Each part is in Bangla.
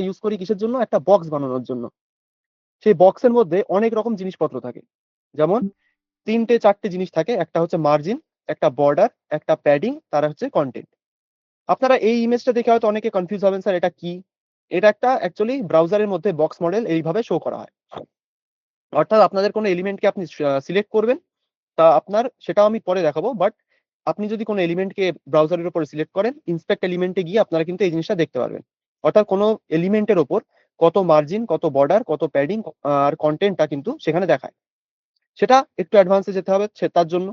ইউজ করি কিসের জন্য? একটা বক্স বানানোর জন্য। সেই বক্সের মধ্যে অনেক রকম জিনিসপত্র থাকে, যেমন 3-4টে জিনিস থাকে। একটা হচ্ছে মার্জিন, একটা বর্ডার, একটা প্যাডিং, তার হচ্ছে কন্টেন্ট। আপনারা এই ইমেজটা দেখে হয়তো অনেকে কনফিউজ হবেন, স্যার এটা কি? এটা একটা অ্যাকচুয়ালি ব্রাউজারের মধ্যে বক্স মডেল এইভাবে শো করা হয়। অর্থাৎ আপনাদের কোনো এলিমেন্টকে আপনি সিলেক্ট করবেন, তা আপনার সেটাও আমি পরে দেখাবো। বাট আপনি যদি কোনো এলিমেন্টকে ব্রাউজারের উপরে সিলেক্ট করেন, ইন্সপেক্ট এলিমেন্টে গিয়ে আপনারা কিন্তু এই জিনিসটা দেখতে পারবেন। অর্থাৎ কোনো এলিমেন্টের ওপর কত মার্জিন, কত বর্ডার, কত প্যাডিং আর কন্টেন্টটা কিন্তু সেখানে দেখায়। সেটা একটু অ্যাডভান্সে যেতে হবে তার জন্য।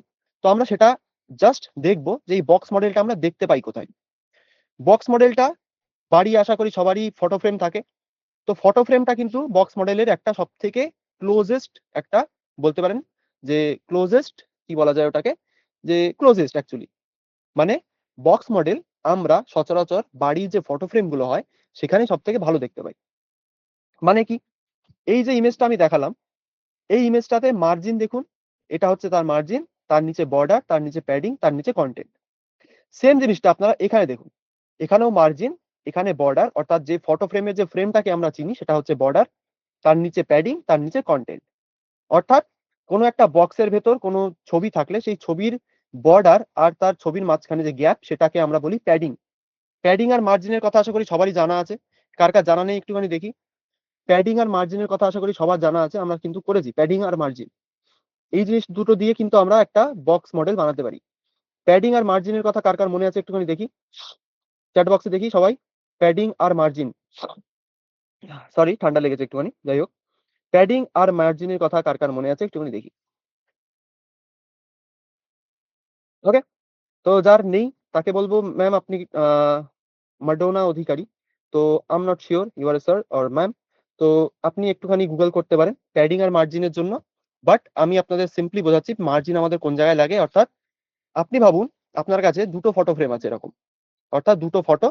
তো আমরা সেটা জাস্ট দেখবো যে এই বক্স মডেলটা আমরা দেখতে পাই কোথায়। বক্স মডেলটা বাড়ি আশা করি সবারই ফটো ফ্রেম থাকে। তো ফটো ফ্রেমটা কিন্তু বক্স মডেলের একটা সবথেকে ক্লোজেস্ট একটা, বলতে পারেন যে ক্লোজেস্ট, কি বলা যায় ওটাকে, যে ক্লোজেস্ট অ্যাকচুয়ালি। মানে বক্স মডেল আমরা সচরাচর বাড়ির যে ফটো ফ্রেম গুলো হয় সেখানে সবথেকে ভালো দেখতে পাই। মানে কি, এই যে ইমেজটা আমি দেখালাম, এই ইমেজটাতে মার্জিন দেখুন, এটা হচ্ছে তার মার্জিন, তার নিচে বর্ডার, তার নিচে প্যাডিং, তার নিচে কন্টেন্ট। সেম জিনিসটা আপনারা এখানে দেখুন, এখানেও মার্জিন, এখানে বর্ডার, অর্থাৎ যে ফটো ফ্রেমের যে ফ্রেমটাকে আমরা চিনি সেটা হচ্ছে বর্ডার, তার নিচে প্যাডিং, তার নিচে কন্টেন্ট। অর্থাৎ কোনো একটা বক্সের ভেতর কোনো ছবি থাকলে সেই ছবির বর্ডার আর তার ছবির মাঝখানে যে গ্যাপ সেটাকে আমরা বলি প্যাডিং। প্যাডিং আর মার্জিনের কথা আশা করি সবারই জানা আছে। কার কার জানা নেই একটুখানি দেখি। প্যাডিং আর মার্জিনের কথা আশা করি সবার জানা আছে, আমরা কিন্তু করেছি প্যাডিং আর মার্জিন। এই জিনিস দুটো দিয়ে কিন্তু আমরা একটা বক্স মডেল বানাতে পারি। প্যাডিং আর মার্জিনের কথা কার কার মনে আছে একটুখানি দেখি, চ্যাট বক্সে দেখি সবাই। প্যাডিং আর মার্জিন, সরি ঠান্ডা লেগেছে একটুখানি, যাই হোক। প্যাডিং আর মার্জিনের কথা কার কার মনে আছে একটুখানি দেখি। ওকে, তো যার নেই তাকে বলবো, ম্যাম আপনি মাডোনা অধিকারী, তো I am not sure you are sir or ma'am. তো আপনি একটুখানি গুগল করতে পারেন প্যাডিং আর মার্জিনের জন্য। বাট আমি আপনাদের সিম্পলি বোঝাচ্ছি মার্জিন আমাদের কোন জায়গায় লাগে। অর্থাৎ আপনি ভাবুন আপনার কাছে দুটো ফটো ফ্রেম আছে এরকম, অর্থাৎ দুটো ফটো,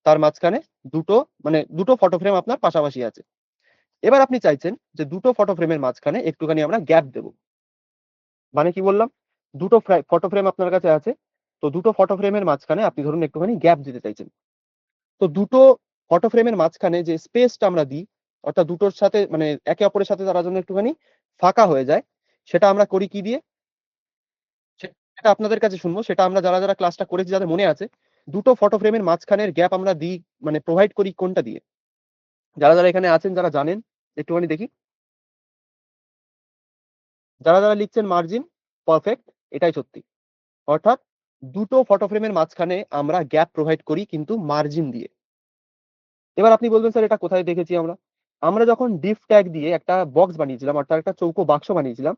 তার মাঝখানে দুটো, মানে দুটো ফটো ফ্রেম আপনার পাশাপাশি আছে। এবার আপনি চাইছেন যে দুটো ফটো ফ্রেমের মাঝখানে একটুখানি আমরা গ্যাপ দেবো। মানে কি বললাম, দুটো ফটো ফ্রেম আপনার কাছে আছে, তো দুটো ফটো ফ্রেমের মাঝখানে আপনি ধরুন একটুখানি গ্যাপ দিতে চাইছেন। তো দুটো ফটো ফ্রেমের মাঝখানে যে স্পেসটা আমরা দিই, অর্থাৎ দুটোর সাথে মানে একে অপরের সাথে তারা যেন একটুখানি ফাঁকা হয়ে যায়, সেটা আমরা করি কি দিয়ে? সেটা আপনাদের কাছে শুনবো। সেটা আমরা যারা যারা ক্লাসটা করেছি যাদের মনে আছে, দুটো ফটো ফ্রেমের মাঝখানের গ্যাপ আমরা দিই, মানে প্রোভাইড করি কোনটা দিয়ে? যারা যারা এখানে আছেন যারা জানেন একটুখানি দেখি। যারা যারা লিখছেন মার্জিন, পারফেক্ট, এটাই সত্যি। অর্থাৎ দুটো ফটো ফ্রেমের মাঝখানে আমরা গ্যাপ প্রোভাইড করি কিন্তু মার্জিন দিয়ে। এবার আপনি বলবেন স্যার এটা কোথায় দেখেছি আমরা? আমরা যখন ডিফ ট্যাগ দিয়ে একটা বক্স বানিয়েছিলাম, অর্থাৎ একটা চৌকো বাক্স বানিয়েছিলাম,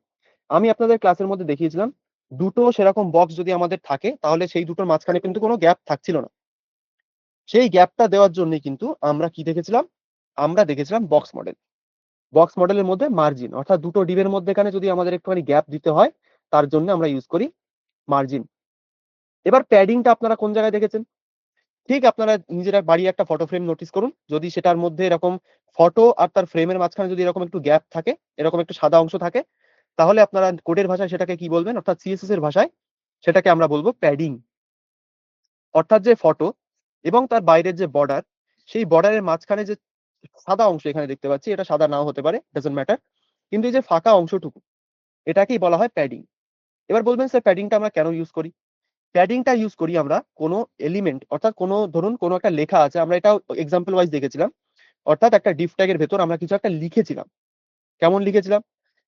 আমি আপনাদের ক্লাসের মধ্যে দেখিয়েছিলাম দুটো সেরকম বক্স যদি আমাদের থাকে তাহলে সেই দুটোর মাঝখানে কিন্তু কোনো গ্যাপ থাকছিল না। সেই গ্যাপটা দেওয়ার জন্যই কিন্তু আমরা কি দেখেছিলাম? আমরা দেখেছিলাম বক্স মডেল। বক্স মডেলের মধ্যে মার্জিন, অর্থাৎ দুটো ডিবের মধ্যেখানে যদি আমাদের একটুখানি গ্যাপ দিতে হয়, তার জন্য আমরা ইউজ করি মার্জিন। এবার প্যাডিংটা আপনারা কোন জায়গায় দেখেছেন? ঠিক আপনারা নিজেরা বাড়ি একটা ফটো ফ্রেম নোটিস করুন, যদি সেটার মধ্যে এরকম ফটো আর তার ফ্রেমের মাঝখানে যদি এরকম একটু গ্যাপ থাকে, এরকম একটু সাদা অংশ থাকে, তাহলে আপনারা কোডের ভাষায় সেটাকে কি বলবেন, অর্থাৎ সিএসএস এর ভাষায় সেটাকে আমরা বলবো প্যাডিং। অর্থাৎ যে ফটো এবং তার বাইরের যে বর্ডার, সেই বর্ডারের মাঝখানে যে সাদা অংশ এখানে দেখতে পাচ্ছি, এটা সাদা নাও হতে পারে, ডাজন্ট ম্যাটার, কিন্তু এই যে ফাঁকা অংশটুকু, এটাকেই বলা হয় প্যাডিং। এবার বলবেন স্যার প্যাডিংটা আমরা কেন ইউজ করি? প্যাডিংটা ইউজ করি আমরা কোনো এলিমেন্ট, অর্থাৎ কোনো ধরুন কোনো একটা লেখা আছে, আমরা এটাও এক্সাম্পল ওয়াইজ দেখেছিলাম। অর্থাৎ একটা ডিফ ট্যাগের ভেতর আমরা কিছু একটা লিখেছিলাম। কেমন লিখেছিলাম?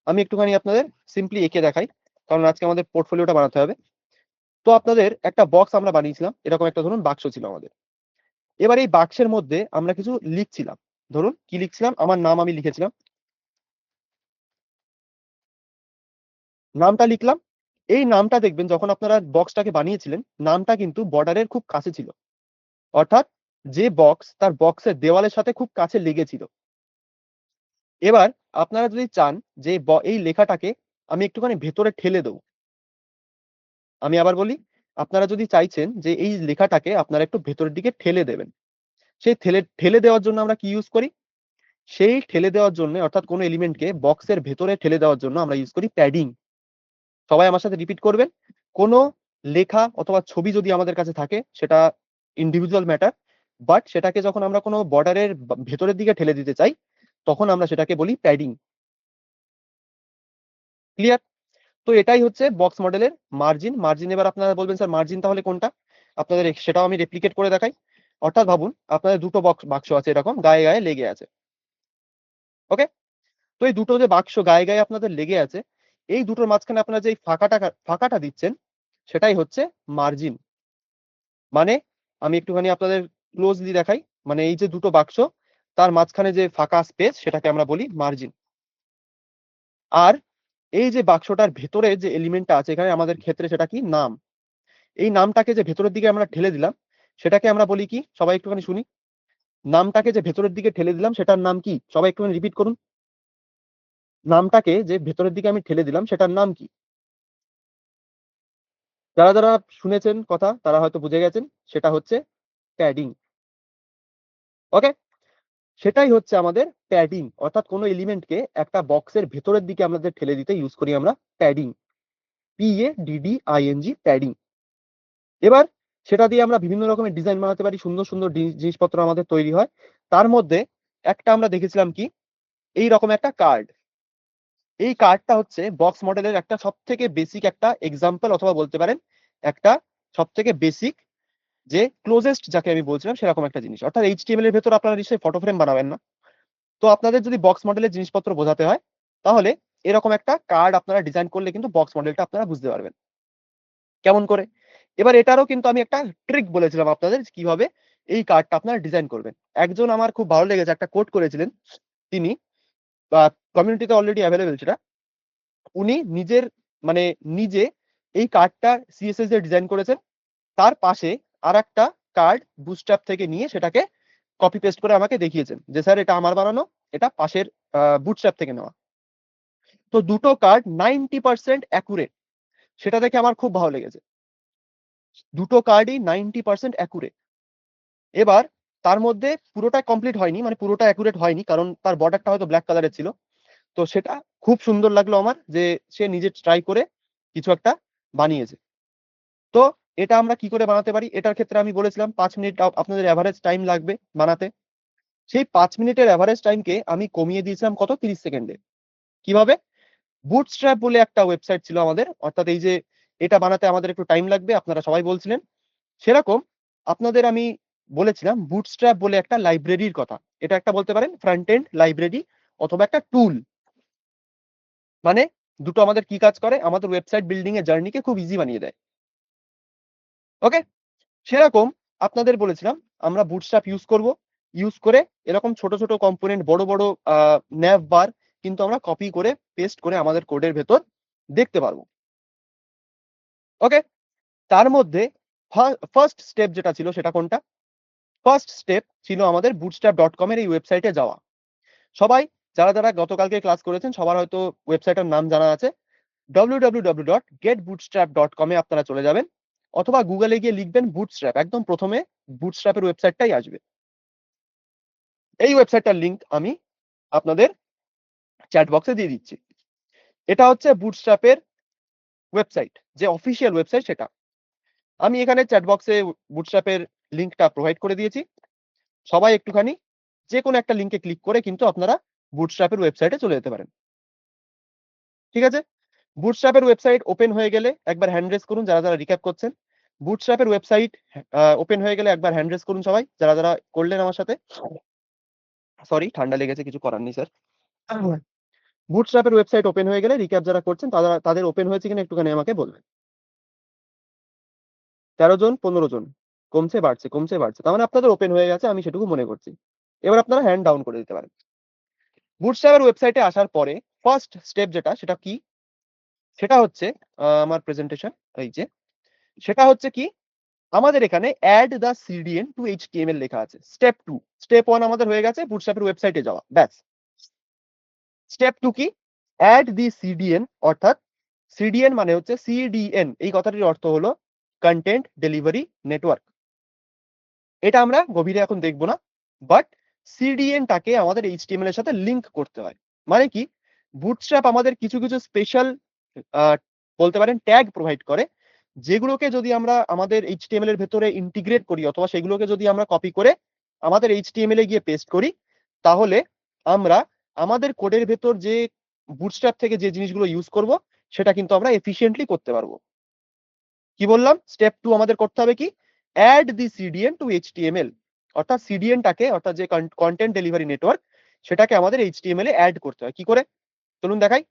আমি একটুখানি আপনাদের সিম্পলি এঁকে দেখাই, কারণ আজকে আমাদের পোর্টফোলিওটা বানাতে হবে। তো আপনাদের একটা বক্স আমরা বানিয়েছিলাম, এরকম একটা ধরুন বাক্স ছিল আমাদের। এবার এই বাক্সের মধ্যে আমরা কিছু লিখছিলাম। ধরুন কি লিখছিলাম, আমার নাম আমি লিখেছিলাম, নামটা লিখলাম। এই নামটা দেখবেন যখন আপনারা বক্সটাকে বানিয়েছিলেন, নামটা কিন্তু বর্ডারের খুব কাছে ছিল। অর্থাৎ যে বক্স তার বক্সের দেওয়ালের সাথে খুব কাছে লেগেছিল। এবার আপনারা যদি চান যে এই লেখাটাকে আমি একটুখানি ভেতরে ঠেলে দেবো, আমি আবার বলি, আপনারা যদি চাইছেন যে এই লেখাটাকে আপনারা একটু ভেতরের দিকে ঠেলে দেবেন, সেই ঠেলে ঠেলে দেওয়ার জন্য আমরা কি ইউজ করি? সেই ঠেলে দেওয়ার জন্য, অর্থাৎ কোনো এলিমেন্টকে বক্সের ভেতরে ঠেলে দেওয়ার জন্য আমরা ইউজ করি প্যাডিং। সবাই আমার সাথে রিপিট করবেন। কোনো লেখা অথবা ছবি যদি আমাদের কাছে থাকে, সেটা ইন্ডিভিজুয়াল ম্যাটার, বাট সেটাকে যখন আমরা কোনো বর্ডারের ভেতরের দিকে ঠেলে দিতে চাই, তখন আমরা সেটাকে বলি প্যাডিং। ক্লিয়ার? তো এটাই হচ্ছে বক্স মডেলের মার্জিন। মার্জিন এবার আপনারা বলবেন, স্যার মার্জিন তাহলে কোনটা? আপনাদের সেটাও আমি রেপ্লিকেট করে দেখাই। অর্থাৎ ভাবুন আপনাদের দুটো বাক্স আছে, এরকম গায়ে গায়ে লেগে আছে। ওকে? তো এই দুটো যে বাক্স গায়ে গায়ে আপনাদের লেগে আছে, এই দুটোর মাঝখানে আপনারা যে ফাঁকাটা দিচ্ছেন, সেটাই হচ্ছে মার্জিন। মানে আমি একটুখানি আপনাদের ক্লোজলি দেখাই। মানে এই যে দুটো বাক্স, তার মাঝখানে যে ফাঁকা স্পেস, সেটাকে আমরা বলি মার্জিন। আর এই যে বাক্সটার ভেতরে যে এলিমেন্টটা আছে, এখানে আমাদের ক্ষেত্রে সেটা কি? নাম। এই নামটাকে যে ভেতরের দিকে আমরা ঠেলে দিলাম, সেটাকে আমরা বলি কি? সবাই একটুখানি শুনি। নামটাকে যে ভেতরের দিকে ঠেলে দিলাম, সেটার নাম কি? সবাই একটুখানি রিপিট করুন। নামটাকে যে ভেতরের দিকে আমি ঠেলে দিলাম, সেটার নাম কি? যারা শুনেছেন কথা, তারা হয়তো বুঝে গেছেন। সেটা হচ্ছে প্যাডিং। ওকে? সেটাই হচ্ছে আমাদের প্যাডিং। অর্থাৎ কোনো এলিমেন্টকে একটা বক্সের ভেতরের দিকে আমাদের ঠেলে দিতে ইউজ করি আমরা প্যাডিং। PADDING, padding. এবার সেটা দিয়ে আমরা বিভিন্ন রকমের ডিজাইন বানাতে পারি। সুন্দর, সুন্দর জিনিসপত্র আমাদের তৈরি হয়। তার মধ্যে একটা আমরা দেখেছিলাম কি? এইরকম একটা কার্ড। এই কার্ডটা হচ্ছে বক্স মডেলের একটা সবথেকে বেসিক একটা এক্সাম্পল, অথবা বলতে পারেন একটা সবথেকে বেসিক, যে ক্লোজেস্ট যাকে আমি বলছিলাম, সেরকম একটা জিনিস। অর্থাৎ HTML এর ভেতর আপনারা নিশ্চয়ই ফটো ফ্রেম বানাবেন না। তো আপনাদের যদি বক্স মডেলের জিনিসপত্র বোঝাতে হয়, তাহলে এরকম একটা কার্ড আপনারা ডিজাইন করলে কিন্তু বক্স মডেলটা আপনারা বুঝতে পারবেন। কেমন করে? এবার এটারও কিন্তু আমি একটা ট্রিক বলেছিলাম আপনাদের, কিভাবে এই কার্ডটা আপনারা ডিজাইন করবেন। একজন আমার খুব ভালো লেগেছে, একটা কোট করেছিলেন তিনি, বা কমিউনিটিতে অলরেডি এভেইলেবল সেটা। উনি নিজের মানে নিজে এই কার্ডটা CSS দিয়ে ডিজাইন করেছেন। তার পাশে আরেকটা কার্ড বুটস্ট্র্যাপ থেকে নিয়ে সেটাকে কপি পেস্ট করে আমাকে দেখিয়েছেন যে, স্যার এটা আমার বানানো, এটা পাশের বুটস্ট্র্যাপ থেকে নেওয়া। তো দুটো কার্ড 90% অ্যাকুরেট। সেটা দেখে আমার খুব ভালো লেগেছে। দুটো কার্ডই 90% অ্যাকুরেট। এবার তার মধ্যে পুরোটা কমপ্লিট হয়নি, মানে পুরোটা অ্যাকুরেট হয়নি, কারণ তার বর্ডারটা হয়তো ব্ল্যাক কালারের ছিল। তো সেটা খুব সুন্দর লাগলো আমার, যে সে নিজে ট্রাই করে কিছু একটা বানিয়েছে। তো এটা আমরা কি করে বানাতে পারি? এটার ক্ষেত্রে আমি বলেছিলাম ৫ মিনিট আপনাদের এভারেজ টাইম লাগবে বানাতে। সেই ৫ মিনিটের এভারেজ টাইমকে আমি কমিয়ে দিয়েছিলাম কত? ৩০ সেকেন্ডে। কিভাবে? বুটস্ট্র্যাপ বলে একটা ওয়েবসাইট ছিল আমাদের। অর্থাৎ এই যে এটা বানাতে আমাদের একটু টাইম লাগবে, আপনারা সবাই বলছিলেন। সেরকম আপনাদের আমি বলেছিলাম বুটস্ট্র্যাপ বলে একটা লাইব্রেরির কথা। এটা একটা বলতে পারেন ফ্রন্ট এন্ড লাইব্রেরি, অথবা একটা টুল। মানে দুটো আমাদের কি কাজ করে? আমাদের ওয়েবসাইট বিল্ডিং এর জার্নিকে খুব ইজি বানিয়ে দেয়। ওকে? সেরকম আপনাদের বলেছিলাম আমরা বুটস্ট্র্যাপ ইউজ করব। ইউজ করে এরকম ছোট, ছোট কম্পোনেন্ট, বড়, বড় nav বার কিন্তু আমরা কপি করে পেস্ট করে আমাদের কোডের ভেতর দেখতে পারবো। ওকে? তার মধ্যে ফার্স্ট স্টেপ যেটা ছিল সেটা কোনটা? ফার্স্ট স্টেপ ছিল আমাদের bootstrap.com এর এই ওয়েবসাইটে যাওয়া। সবাই যারা গতকালকে ক্লাস করেছেন, সবার হয়তো ওয়েবসাইটের নাম জানা আছে। www.getbootstrap.com এ আপনারা চলে যাবেন, অথবা গুগলে গিয়ে লিখবেন বুটস্ট্র্যাপ। একদম ১ম এ বুটস্ট্র্যাপ এর ওয়েবসাইটটাই আসবে। এই ওয়েবসাইটটার লিংক আমি আপনাদের চ্যাট বক্সে দিয়ে দিচ্ছি। এটা হচ্ছে বুটস্ট্র্যাপ এর ওয়েবসাইট, যে অফিসিয়াল ওয়েবসাইট সেটা। আমি এখানে চ্যাট বক্সে বুটস্ট্র্যাপ এর লিংকটা প্রোভাইড করে দিয়েছি। সবাই একটুখানি যেকোনো একটা লিংকে ক্লিক করে কিন্তু আপনারা বুটস্ট্র্যাপ এর ওয়েবসাইটে চলে যেতে পারেন। ঠিক আছে? বুটস্ট্র্যাপ এর ওয়েবসাইট ওপেন হয়ে গেলে একবার হ্যান্ড রেজ করুন যারা রিক্যাপ করছেন। বুটস্ট্র্যাপ এর ওয়েবসাইট ওপেন হয়ে গেলে একবার হ্যান্ড রেজ করুন সবাই, যারা করলেন আমার সাথে। সরি, ঠান্ডা লেগেছে, কিছু করার নেই স্যার। বুটস্ট্র্যাপ এর ওয়েবসাইট ওপেন হয়ে গেলে রিক্যাপ যারা করছেন তাদের ওপেন হয়েছে কিনা একটুখানি আমাকে বলবেন। ১৩ জন, ১৫ জন। কমছে বাড়ছে, কমছে বাড়ছে। তার মানে আপনাদের ওপেন হয়ে গেছে, আমি সেটুকু মনে করছি। এবার আপনারা হ্যান্ড ডাউন করে দিতে পারেন। বুটস্ট্র্যাপ এর ওয়েবসাইটে আসার পরে ফার্স্ট স্টেপ যেটা, সেটা কি? সেটা হচ্ছে আমার প্রেজেন্টেশন, এই যে। সেটা হচ্ছে কি? আমাদের এখানে add the CDN to HTML লেখা আছে। স্টেপ 2, স্টেপ 1 আমাদের হয়ে গেছে বুটস্ট্র্যাপ এর ওয়েবসাইটে যাওয়া। ব্যাস। স্টেপ 2 কি? এড দি CDN, অর্থাৎ CDN মানে হচ্ছে CDN, এই কথাটির অর্থ হলো কনটেন্ট ডেলিভারি নেটওয়ার্ক। এটা আমরা গভীরে এখন দেখব না। বাট CDN টাকে আমাদের HTML এর সাথে লিংক করতে হয়। মানে কি? বুটস্ট্র্যাপ আমাদের কিছু, কিছু স্পেশাল আ বলতে পারেন ট্যাগ প্রোভাইড করে। যেগুলোকে যদি আমরা আমাদের HTML এর ভেতরে ইন্টিগ্রেট করি, অথবা সেগুলোকে যদি আমরা কপি করে আমাদের HTML এ গিয়ে পেস্ট করি, তাহলে আমরা আমাদের কোডের ভেতর যে বুটস্ট্র্যাপ থেকে যে জিনিসগুলো ইউজ করব, সেটা কিন্তু আমরা এফিশিয়েন্টলি করতে পারবো। কি বললাম? স্টেপ 2 আমাদের করতে হবে কি? Add the CDN to HTML। অর্থাৎ CDN টাকে, অর্থাৎ যে কনটেন্ট ডেলিভারি নেটওয়ার্ক, সেটাকে আমাদের HTML এ অ্যাড করতে হয়। কি করে? চলুন দেখাই।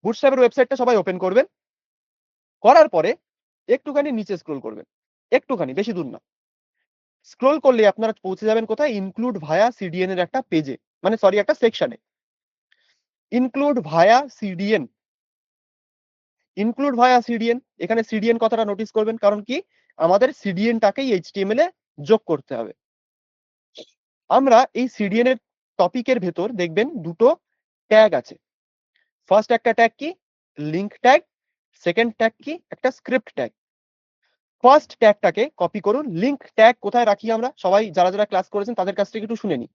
বুটস্ট্র্যাপের ওয়েবসাইটটা সবাই ওপেন করবেন। করার পরে একটুখানি নিচে স্ক্রল করবেন। একটুখানি, বেশি দূর না। স্ক্রল করলেই আপনারা পৌঁছে যাবেন কোথায়? ইনক্লুড ভায়া CDN এর একটা পেজে। মানে সরি, একটা সেকশনে। ইনক্লুড ভায়া CDN। ইনক্লুড ভায়া CDN। এখানে CDN কথাটা নোটিস করবেন। কারণ কি? আমাদের CDN টাকেই HTML এ যোগ করতে হবে। আমরা এই CDN এর টপিকের ভেতর দেখবেন ২ টো ট্যাগ আছে। ফার্স্ট একটা ট্যাগ কি? Link tag. সেকেন্ড ট্যাগ কি? একটা স্ক্রিপ্ট ট্যাগ। ফার্স্ট ট্যাগটাকে কপি করুন। লিঙ্ক ট্যাগ কোথায় রাখি আমরা? সবাই যারা ক্লাস করেছেন তাদের কাছ থেকে একটু শুনে নিই।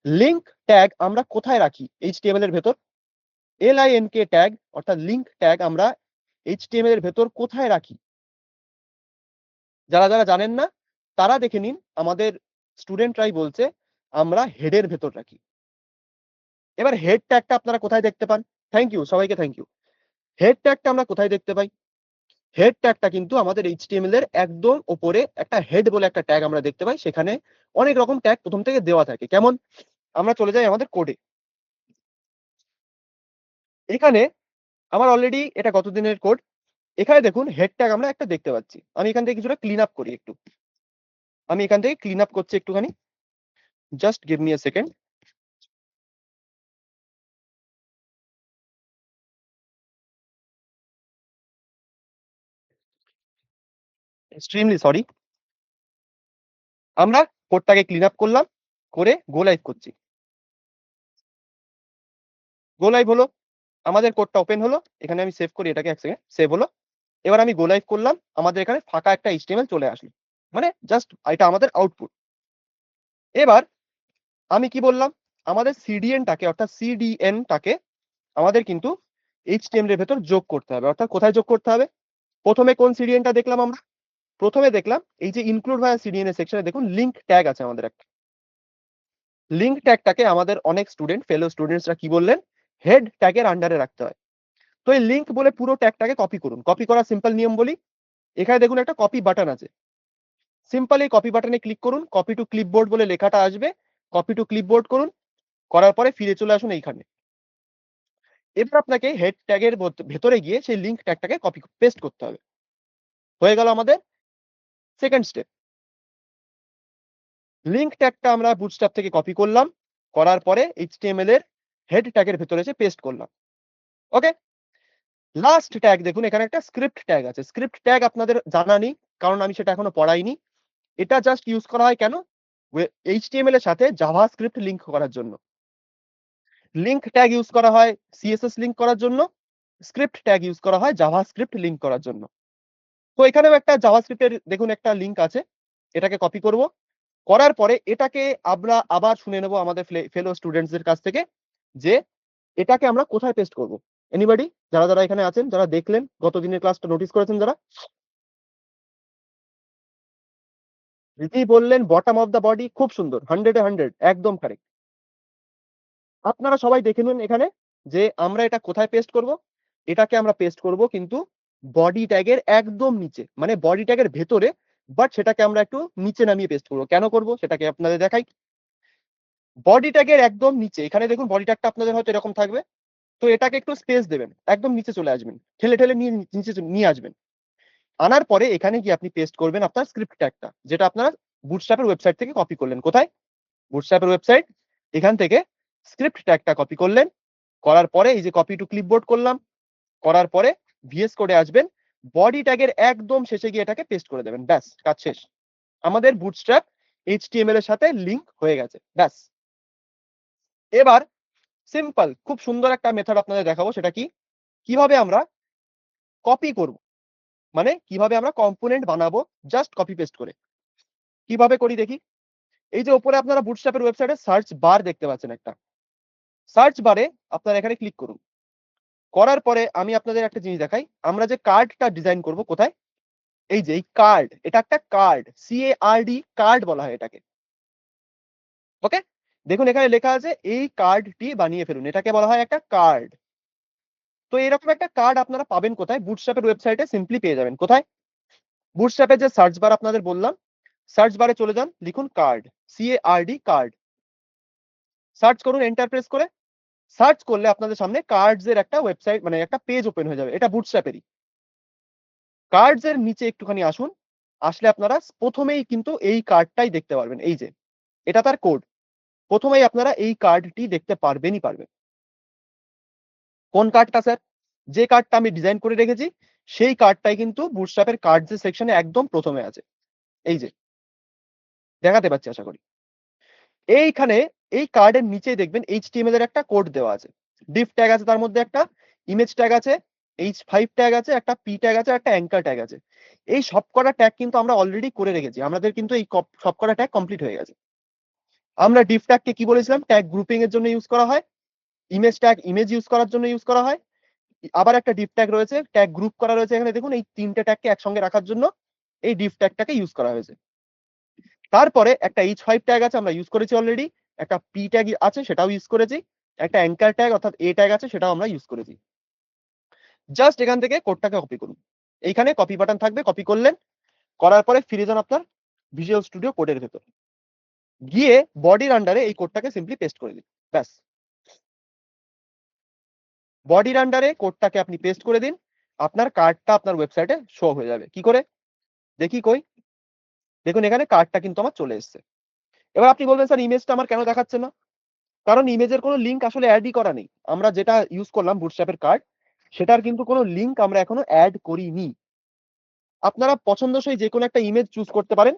লিঙ্ক ট্যাগ আমরা কোথায় রাখি HTML এর ভেতর? LINK ট্যাগ অর্থাৎ লিঙ্ক ট্যাগ আমরা HTML এর ভেতর কোথায় রাখি? যারা জানেন না, তারা দেখে নিন। আমাদের স্টুডেন্টরাই বলছে আমরা হেডের ভেতর রাখি। এবার হেড ট্যাগটা আপনারা কোথায় দেখতে পান? থ্যাংক ইউ, সবাইকে থ্যাংক ইউ। হেড ট্যাগটা আমরা কোথায় দেখতে পাই? হেড ট্যাগটা কিন্তু আমাদের HTML এর একদম উপরে একটা হেড বলে একটা ট্যাগ আমরা দেখতে পাই। সেখানে অনেক রকম ট্যাগ প্রথম থেকে দেওয়া থাকে। কেমন? আমরা চলে যাই আমাদের কোডে। এখানে আমার অলরেডি এটা গত দিনের কোড। এখানে দেখুন হেড ট্যাগ আমরা একটা দেখতে পাচ্ছি। আমি এখান থেকে কিছুটা ক্লিন আপ করি একটু। আমি এখান থেকে ক্লিন আপ করছি একটুখানি। Just give me a second. Extremely sorry. আমরা কোডটাকে ক্লিন আপ করলাম। করে গো লাইভ করছি। গো লাইভ হলো। আমাদের কোডটা ওপেন হলো। এখানে আমি সেভ করি এটাকে, ১ সেকেন্ড। সেভ হলো। এবার আমি গো লাইভ করলাম। আমাদের এখানে ফাঁকা একটা HTML চলে আসলো। মানে জাস্ট এটা আমাদের আউটপুট। এবার আমি কি বললাম? আমাদের CDN টাকে, অর্থাৎ CDN টাকে আমাদের কিন্তু HTML এর ভেতর যোগ করতে হবে। অর্থাৎ কোথায় যোগ করতে হবে? ১ম এ কোন CDN টা দেখলাম আমরা? ১ম এ দেখলাম এই যে ইনক্লুড ভায়া CDN এর সেকশনে দেখুন লিঙ্ক ট্যাগ আছে আমাদের একটা। লিঙ্ক ট্যাগটাকে আমাদের অনেক স্টুডেন্ট, ফেলো স্টুডেন্টসরা কি বললেন? হেড ট্যাগের আন্ডারে রাখতে হয়। তো এই লিঙ্ক বলে পুরো ট্যাগটাকে কপি করুন। কপি করার সিম্পল নিয়ম বলি। এখানে দেখুন একটা কপি বাটন আছে। সিম্পল এই কপি বাটনে ক্লিক করুন। কপি টু ক্লিপবোর্ড বলে লেখাটা আসবে। কপি টু ক্লিপবোর্ড করুন। করার পরে ফিরে চলে আসুন এইখানে। এবার আপনাকে হেড ট্যাগের ভেতরে গিয়ে সেই লিঙ্ক ট্যাগটাকে কপি পেস্ট করতে হবে। হয়ে গেল আমাদের সেকেন্ড স্টেপ। লিঙ্ক ট্যাগটা আমরা বুটস্ট্র্যাপ থেকে কপি করলাম। করার পরে HTML এর হেড ট্যাগের ভেতরে এসে পেস্ট করলাম। ওকে? লাস্ট ট্যাগ দেখুন, এখানে একটা স্ক্রিপ্ট ট্যাগ আছে। স্ক্রিপ্ট ট্যাগ আপনাদের জানা নেই। কারণ আমি সেটা এখনো পড়াইনি। এটা জাস্ট ইউজ করা হয় কেন? HTML এর সাথে জাভাস্ক্রিপ্ট লিঙ্ক করার জন্য। লিঙ্ক ট্যাগ ইউজ করা হয় CSS লিঙ্ক করার জন্য। স্ক্রিপ্ট ট্যাগ ইউজ করা হয় জাভাস্ক্রিপ্ট লিঙ্ক করার জন্য। তো এখানেও একটা জাভাস্ক্রিপ্ট এর দেখুন একটা লিঙ্ক আছে। এটাকে কপি করব। করার পরে এটাকে আমরা আবার শুনে নেব আমাদের ফেলো স্টুডেন্টস দের কাছ থেকে যে এটাকে আমরা কোথায় পেস্ট করব? এনিবডি? যারা এখানে আছেন, যারা দেখলেন, গত দিনের ক্লাসটা নোটিস করেছেন যারা? রীতি বললেন বটম অফ দ্যা বডি। খুব সুন্দর। 100 এ 100 একদম কারেক্ট। আপনারা সবাই দেখে নিন এখানে যে আমরা এটা কোথায় পেস্ট করব? এটাকে আমরা পেস্ট করব কিন্তু বডি ট্যাগের একদম নিচে। মানে বডি ট্যাগের ভেতরে, বাট সেটাকে আমরা একটু নিচে নামিয়ে পেস্ট করব। কেন করব? সেটাকে আপনাদের দেখাই। বডি ট্যাগের একদম নিচে এখানে দেখুন বডি ট্যাগটা আপনাদের হয়তো এরকম থাকবে। তো এটাকে একটু স্পেস দেবেন। একদম নিচে চলে আসবেন। ঠেলে নিয়ে নিচে নিয়ে আসবেন। আনার পরে এখানে গিয়ে আপনি পেস্ট করবেন আপনার স্ক্রিপ্ট ট্যাগটা। যেটা আপনারা বুটস্ট্র্যাপ এর ওয়েবসাইট থেকে কপি করলেন। কোথায়? বুটস্ট্র্যাপ এর ওয়েবসাইট। এখান থেকে স্ক্রিপ্ট ট্যাগটা কপি করলেন। করার পরে এই যে কপি টু ক্লিপবোর্ড করলাম। করার পরে VS কোডে আসবেন। বডি ট্যাগের একদম শেষে গিয়ে এটাকে পেস্ট করে দেবেন। ব্যাস, কাজ শেষ। আমাদের বুটস্ট্র্যাপ HTML এর সাথে লিংক হয়ে গেছে। ব্যাস। এবার সিম্পল খুব সুন্দর একটা মেথড আপনাদের দেখাবো। সেটা কি? কিভাবে আমরা কপি করব। মানে কিভাবে আমরা কম্পোনেন্ট বানাবো জাস্ট কপি পেস্ট করে। কিভাবে করি দেখি? এই যে উপরে আপনারা বুটস্ট্র্যাপ এর ওয়েবসাইটে সার্চ বার দেখতে পাচ্ছেন একটা। সার্চ বারে আপনারা এখানে ক্লিক করুন। করার পরে আমি আপনাদের একটা জিনিস দেখাই। আমরা যে কার্ডটা ডিজাইন করব কোথায়? এই যে এই কার্ড, এটা একটা কার্ড। CARD কার্ড বলা হয় এটাকে। ওকে, দেখুন এখানে লেখা আছে এই কার্ডটি বানিয়ে ফেলুন, এটাকে বলা হয় একটা কার্ড। তো এরকম একটা কার্ড আপনারা পাবেন কোথায়? বুটস্ট্র্যাপের ওয়েবসাইটে সিম্পলি পেয়ে যাবেন। কোথায়? বুটস্ট্র্যাপের যে সার্চ বার আপনাদের বললাম, সার্চ বারে চলে যান, লিখুন কার্ড, CARD কার্ড, সার্চ করুন এন্টার প্রেস করে। সার্চ করলে আপনাদের সামনে কার্ডস এর একটা ওয়েবসাইট মানে একটা পেজ ওপেন হয়ে যাবে। এটা বুটস্ট্র্যাপেরই। কার্ডস এর নিচে একটুখানি আসুন, আসলে আপনারা প্রথমেই কিন্তু এই কার্ডটাই দেখতে পারবেন। এই যে এটা তার কোড। প্রথমেই আপনারা এই কার্ডটি দেখতে পারবেনই পারবেন। কোন কার্ডটা স্যার? যে কার্ডটা আমি ডিজাইন করে রেখেছি সেই কার্ডটাই কিন্তু বুটস্ট্র্যাপের কার্ডস এর সেকশনে একদম প্রথমে আছে। এই যে দেখাতে পাচ্ছি আশা করি। এইখানে এই কার্ডের নিচেই দেখবেন HTML এর একটা কোড দেওয়া আছে। div ট্যাগ আছে, তার মধ্যে একটা ইমেজ ট্যাগ আছে, h5 ট্যাগ আছে, একটা p ট্যাগ আছে, একটা অ্যাঙ্কার ট্যাগ আছে। এই সবকটা ট্যাগ কিন্তু আমরা অলরেডি করে রেখেছি। আমাদের কিন্তু এই সবকটা ট্যাগ কমপ্লিট হয়ে গেছে। আমরা div ট্যাগকে কি বলেছিলাম? ট্যাগ গ্রুপিং এর জন্য ইউজ করা হয়। ইমেজ ট্যাগ ইমেজ ইউজ করার জন্য ইউজ করা হয়। আবার একটা div ট্যাগ রয়েছে, ট্যাগ গ্রুপ করা রয়েছে এখানে দেখুন, এই ৩ টে ট্যাগকে একসঙ্গে রাখার জন্য এই div ট্যাগটাকে ইউজ করা হয়েছে। তারপরে একটা h5 ট্যাগ আছে, আমরা ইউজ করেছি অলরেডি। একটা p ট্যাগ আছে, সেটাও ইউজ করেছি। একটা অ্যাঙ্কার ট্যাগ অর্থাৎ a ট্যাগ আছে, সেটাও আমরা ইউজ করেছি। জাস্ট এখান থেকে কোডটাকে কপি করুন। এইখানে কপি বাটন থাকবে, কপি করলেন। করার পরে ফিরে যান আপনার ভিজুয়াল স্টুডিও কোডের ভেতর। গিয়ে বডির আন্ডারে এই কোডটাকে সিম্পলি পেস্ট করে দিন। ব্যাস। বডির আন্ডারে কোডটাকে আপনি পেস্ট করে দিন। আপনার কার্ডটা আপনার ওয়েবসাইটে শো হয়ে যাবে। কি করে? দেখি কই? দেখুন এখানে কার্ডটা কিন্তু আমার চলে এসেছে। এবার আপনি বলবেন, স্যার ইমেজটা আমার কেন দেখাচ্ছে না? কারণ ইমেজের কোনো লিঙ্ক আসলে এডই করা নেই। আমরা যেটা ইউজ করলাম বুটস্ট্র্যাপের কার্ড, সেটার কিন্তু কোনো লিঙ্ক আমরা এখনো এড করিনি। আপনারা পছন্দসই যেকোনো একটা ইমেজ চুজ করতে পারেন।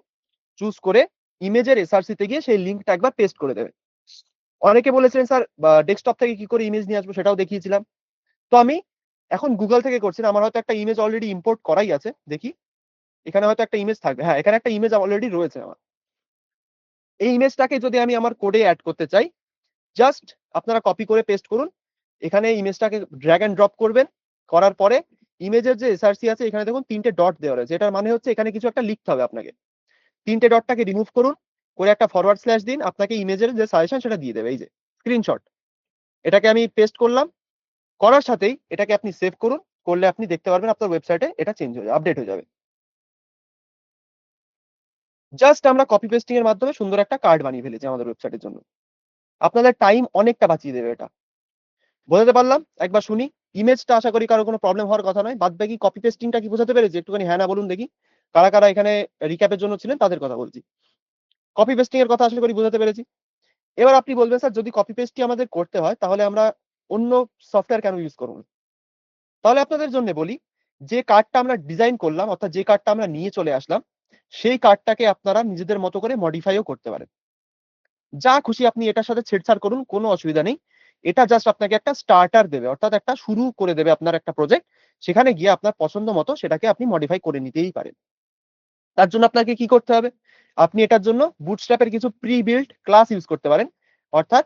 চুজ করে ইমেজের এসআরসি তে গিয়ে সেই লিঙ্কটা একবার পেস্ট করে দেবেন। অনেকে বলেছিলেন, স্যার ডেস্কটপ থেকে কি করে ইমেজ নিয়ে আসবো? সেটাও দেখিয়েছিলাম। তো আমি এখন গুগল থেকে করছি না। আমার হয়তো একটা ইমেজ অলরেডি ইম্পোর্ট করাই আছে। দেখি, এখানে হয়তো একটা ইমেজ থাকবে। হ্যাঁ, এখানে একটা ইমেজ অলরেডি রয়েছে আমার। এই ইমেজটাকে যদি আমি আমার কোডে এড করতে চাই, জাস্ট আপনারা কপি করে পেস্ট করুন। এখানে ইমেজটাকে ড্র্যাগ এন্ড ড্রপ করবেন। করার পরে ইমেজের যে এসআরসি আছে এখানে দেখুন ৩ টে ডট দেওয়া রয়েছে। এটার মানে হচ্ছে এখানে কিছু একটা লিখতে হবে আপনাকে। ৩ টে ডটটাকে রিমুভ করুন। করে একটা ফরওয়ার্ড স্ল্যাশ দিন। আপনাকে ইমেজের যে সাজেশন সেটা দিয়ে দেবে। এই যে স্ক্রিনশট। এটাকে আমি পেস্ট করলাম। করার সাথেই এটাকে আপনি সেভ করুন। করলে আপনি দেখতে পারবেন আপনার ওয়েবসাইটে এটা চেঞ্জ হয়ে যাবে, আপডেট হয়ে যাবে। জাস্ট আমরা কপি পেস্টিং এর মাধ্যমে সুন্দর একটা কার্ড বানিয়ে ফেলেছি আমাদের ওয়েবসাইটের জন্য। আপনাদের টাইম অনেকটা বাঁচিয়ে দেবে এটা। বোঝাতে পারলাম? একবার শুনি। ইমেজটা আশা করি কারো কোনো প্রবলেম হওয়ার কথা নয়। বাদবাকি কপি পেস্টিংটা কি বোঝাতে পেরেছি? একটুখানি হ্যাঁ না বলুন দেখি। কারা, কারা এখানে রিক্যাপ এর জন্য ছিলেন তাদের কথা বলছি। কপি পেস্টিং এর কথা আশা করি বোঝাতে পেরেছি। এবার আপনি বলবেন, স্যার যদি কপি পেস্টই আমাদের করতে হয় তাহলে আমরা অন্য সফটওয়্যার কেন ইউজ করব? তাহলে আপনাদের জন্য বলি, যে কার্ডটা আমরা ডিজাইন করলাম অর্থাৎ যে কার্ডটা আমরা নিয়ে চলে আসলাম, সেই কার্ডটাকে আপনারা নিজেদের মতো করে মডিফাইও করতে পারেন। যা খুশি আপনি এটার সাথে ছেড়ছাড় করুন, কোনো অসুবিধা নেই। এটা জাস্ট আপনাকে একটা স্টার্টার দেবে। অর্থাৎ একটা শুরু করে দেবে আপনার একটা প্রজেক্ট। সেখানে গিয়ে আপনার পছন্দ মতো সেটাকে আপনি মডিফাই করে নিতেই পারেন। তার জন্য আপনাকে কি করতে হবে? আপনি এটার জন্য বুটস্ট্র্যাপ এর কিছু প্রি বিল্ট ক্লাস ইউজ করতে পারেন। অর্থাৎ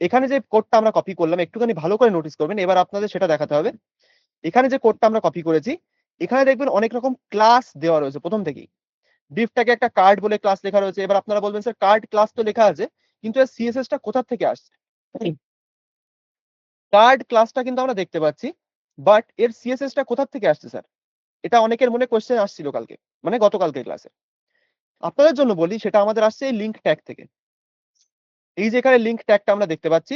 এখানে যে কোডটা আমরা কপি করলাম একটুখানি ভালো করে নোটিস করবেন। এবার আপনাদের সেটা দেখাতে হবে। এখানে যে কোডটা আমরা কপি করেছি, এখানে দেখবেন অনেক রকম ক্লাস দেওয়া রয়েছে প্রথম থেকেই। div ট্যাগে একটা কার্ড বলে ক্লাস লেখা রয়েছে। এবার আপনারা বলবেন, স্যার কার্ড ক্লাস তো লেখা আছে, কিন্তু এর সিএসএস টা কোথা থেকে আসছে? কার্ড ক্লাসটা কিন্তু আমরা দেখতে পাচ্ছি। বাট এর সিএসএস টা কোথা থেকে আসছে স্যার? এটা অনেকের মনে কোয়েশ্চেন আসছিল কালকে। মানে গতকালকের ক্লাসে। আপনাদের জন্য বলি সেটা আমাদের আসছে এই লিঙ্ক ট্যাগ থেকে। এই যে এখানে লিঙ্ক ট্যাগটা আমরা দেখতে পাচ্ছি।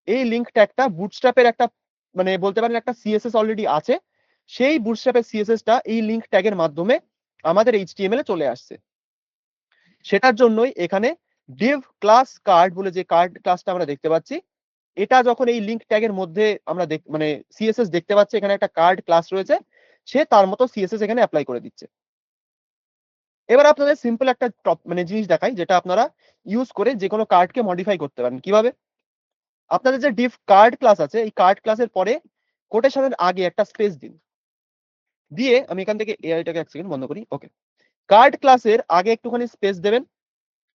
এই লিঙ্ক ট্যাগটা বুটস্ট্র্যাপ এর একটা মানে বলতে পারেন একটা সিএসএস অলরেডি আছে। সেই বুটস্ট্র্যাপ এর সিএসএস টা এই লিঙ্ক ট্যাগের মাধ্যমে আমাদের এইচটিএমএল এ চলে আসছে। সেটার জন্যই এখানে div ক্লাস কার্ড বলে যে কার্ড ক্লাসটা আমরা দেখতে পাচ্ছি, এটা যখন এই লিঙ্ক ট্যাগের মধ্যে আমরা মানে সিএসএস দেখতে পাচ্ছি এখানে একটা কার্ড ক্লাস রয়েছে, সে তার মতো সিএসএস এখানে এপ্লাই করে দিচ্ছে। এবার আপনাদের সিম্পল একটা মানে জিনিস দেখাই যেটা আপনারা ইউজ করে যেকোনো কার্ডকে মডিফাই করতে পারেন। কিভাবে? আপনাদের যে div কার্ড ক্লাস আছে, এই কার্ড ক্লাসের পরে কোটেশনের আগে একটা স্পেস দিন। দিয়ে আমি এখান থেকে এআইটাকে ১ সেকেন্ড বন্ধ করি। ওকে। কার্ড ক্লাসের আগে একটুখানি স্পেস দেবেন।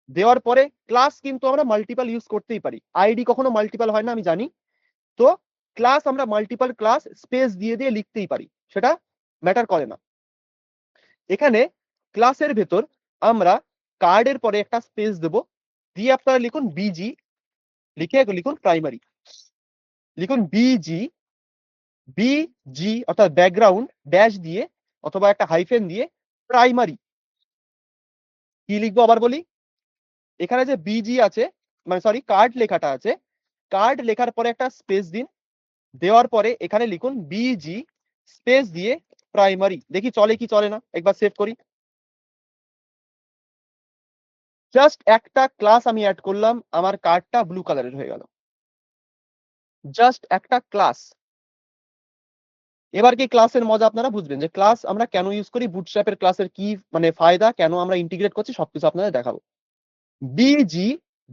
দেওয়ার পরে ক্লাস কিন্তু আমরা মাল্টিপল ইউজ করতেই পারি। আইডি কখনো মাল্টিপল হয় না আমি জানি। তো ক্লাস আমরা মাল্টিপল ক্লাস স্পেস দিয়ে লিখতেই পারি। সেটা ম্যাটার করে না। এখানে ক্লাসের ভেতর আমরা কার্ডের পরে একটা স্পেস দেব। দিয়ে আপনারা লিখুন বিজি, লিখে লিখুন প্রাইমারি, লিখুন বিজি, বিজি অর্থাৎ ব্যাকগ্রাউন্ড ড্যাশ দিয়ে অথবা একটা হাইফেন দিয়ে প্রাইমারি। কি লিখবো আবার বলি, এখানে যে বিজি আছে মানে সরি কার্ড লেখাটা আছে, কার্ড লেখার পরে একটা স্পেস দিন, দেওয়ার পরে এখানে লিখুন বিজি স্পেস দিয়ে প্রাইমারি। দেখি চলে কি চলে না, একবার সেভ করি। জাস্ট একটা ক্লাস আমি অ্যাড করলাম, আমার কার্ডটা ব্লু কালারের হয়ে গেল। জাস্ট একটা ক্লাস। এবার কি ক্লাসের মজা আপনারা বুঝবেন যে ক্লাস আমরা কেন ইউজ করি, বুটস্ট্র্যাপের ক্লাসের কি মানে ফায়দা, কেন আমরা ইন্টিগ্রেট করছি সবকিছু আপনাদের দেখাবো। বিজি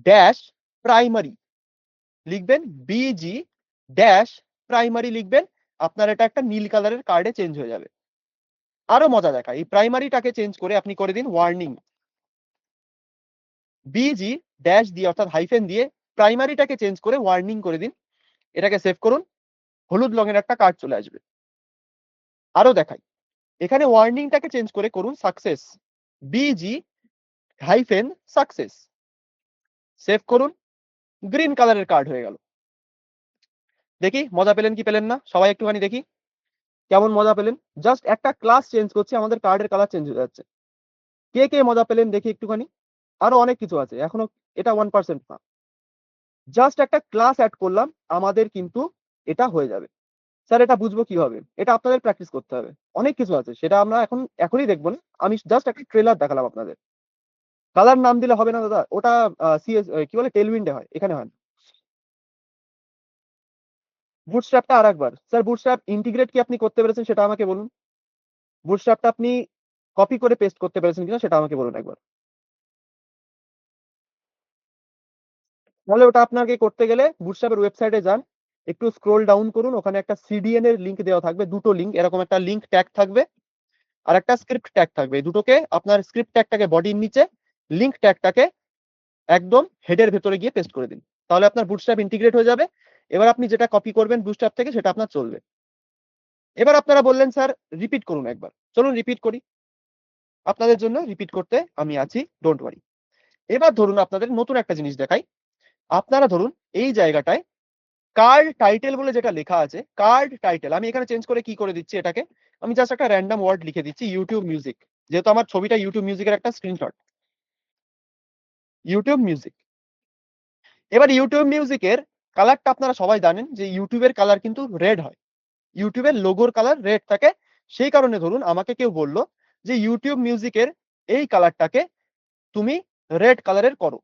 ড্যাশ প্রাইমারি লিখবেন, বিজি ড্যাশ প্রাইমারি লিখবেন, আপনার এটা একটা নীল কালারের কার্ডে চেঞ্জ হয়ে যাবে। আরো মজা দেখা, এই প্রাইমারিটাকে চেঞ্জ করে আপনি করে দিন ওয়ার্নিং, বিজি ড্যাশ দিয়ে অর্থাৎ হাইফেন দিয়ে প্রাইমারিটাকে চেঞ্জ করে ওয়ার্নিং করে দিন। এটাকে সেভ করুন, হলুদ রঙের একটা কার্ড চলে আসবে। আরো দেখাই, এখানে ওয়ার্নিংটাকে চেঞ্জ করে করুন success, busy hyphen success, save করুন, গ্রিন কালারের কার্ড হয়ে গেল। দেখি মজা পেলেন কি পেলেন না, সবাই একটুখানি দেখি কেমন মজা পেলেন। জাস্ট একটা ক্লাস চেঞ্জ করছি, আমাদের কার্ডের কালার চেঞ্জ হয়ে যাচ্ছে। কে কে মজা পেলেন দেখি একটুখানি। আরো অনেক কিছু আছে, এখনো এটা 1% না, জাস্ট একটা ক্লাস অ্যাড করলাম, আমাদের কিন্তু এটা হয়ে যাবে। স্যার এটা বুঝবো কিভাবে, এটা আপনাদের প্র্যাকটিস করতে হবে, অনেক কিছু আছে, সেটা আমরা এখনই দেখবো না, আমি জাস্ট একটা ট্রেলার দেখালাম আপনাদের। কালার নাম দিলে হবে না দাদা, ওটা সিএস কি বলে টেলউইন্ডে হয়, এখানে হয় না। বুটস্ট্র্যাপটা আরেকবার, স্যার বুটস্ট্র্যাপ ইন্টিগ্রেট কি আপনি করতে পেরেছেন সেটা আমাকে বলুন। বুটস্ট্র্যাপটা আপনি কপি করে পেস্ট করতে পেরেছেন কিনা সেটা আমাকে বলুন একবার। তাহলে ওটা আপনাকে করতে গেলে বুটস্ট্র্যাপের ওয়েবসাইটে যান, একটু স্ক্রোল ডাউন করুন, ওখানে একটা সিডিএন এর লিংক দেওয়া থাকবে, দুটো লিংক, এরকম একটা লিংক ট্যাগ থাকবে আর একটা স্ক্রিপ্ট ট্যাগ থাকবে। এই দুটোকে আপনার স্ক্রিপ্ট ট্যাগটাকে বডির নিচে, লিংক ট্যাগটাকে একদম হেডের ভেতরে গিয়ে পেস্ট করে দিন, তাহলে আপনার বুটস্ট্র্যাপ ইন্টিগ্রেট হয়ে যাবে। এবার আপনি যেটা কপি করবেন বুটস্ট্র্যাপ থেকে সেটা আপনার চলবে। এবার আপনারা বললেন স্যার রিপিট করুন একবার, চলুন রিপিট করি, আপনাদের জন্য রিপিট করতে আমি আছি, ডোন্ট ওয়ারি। এবার ধরুন আপনাদের নতুন একটা জিনিস দেখাই। আপনারা ধরুন এই জায়গাটায় কার্ড টাইটেল বলে যেটা লেখা আছে, কার্ড টাইটেল আমি এখানে চেঞ্জ করে কি করে দিচ্ছি, এটাকে আমি জাস্ট একটা র্যান্ডম ওয়ার্ড লিখে দিচ্ছি, ইউটিউব মিউজিক, যেহেতু আমার ছবিটা ইউটিউব মিউজিকের একটা স্ক্রিনশট, ইউটিউব মিউজিক। এবার ইউটিউব মিউজিকের কালারটা আপনারা সবাই জানেন যে ইউটিউবের কালার কিন্তু রেড হয়, ইউটিউবের লোগোর কালার রেড থাকে। সেই কারণে ধরুন আমাকে কেউ বলল যে ইউটিউব মিউজিকের এই কালারটাকে তুমি রেড কালারের করো।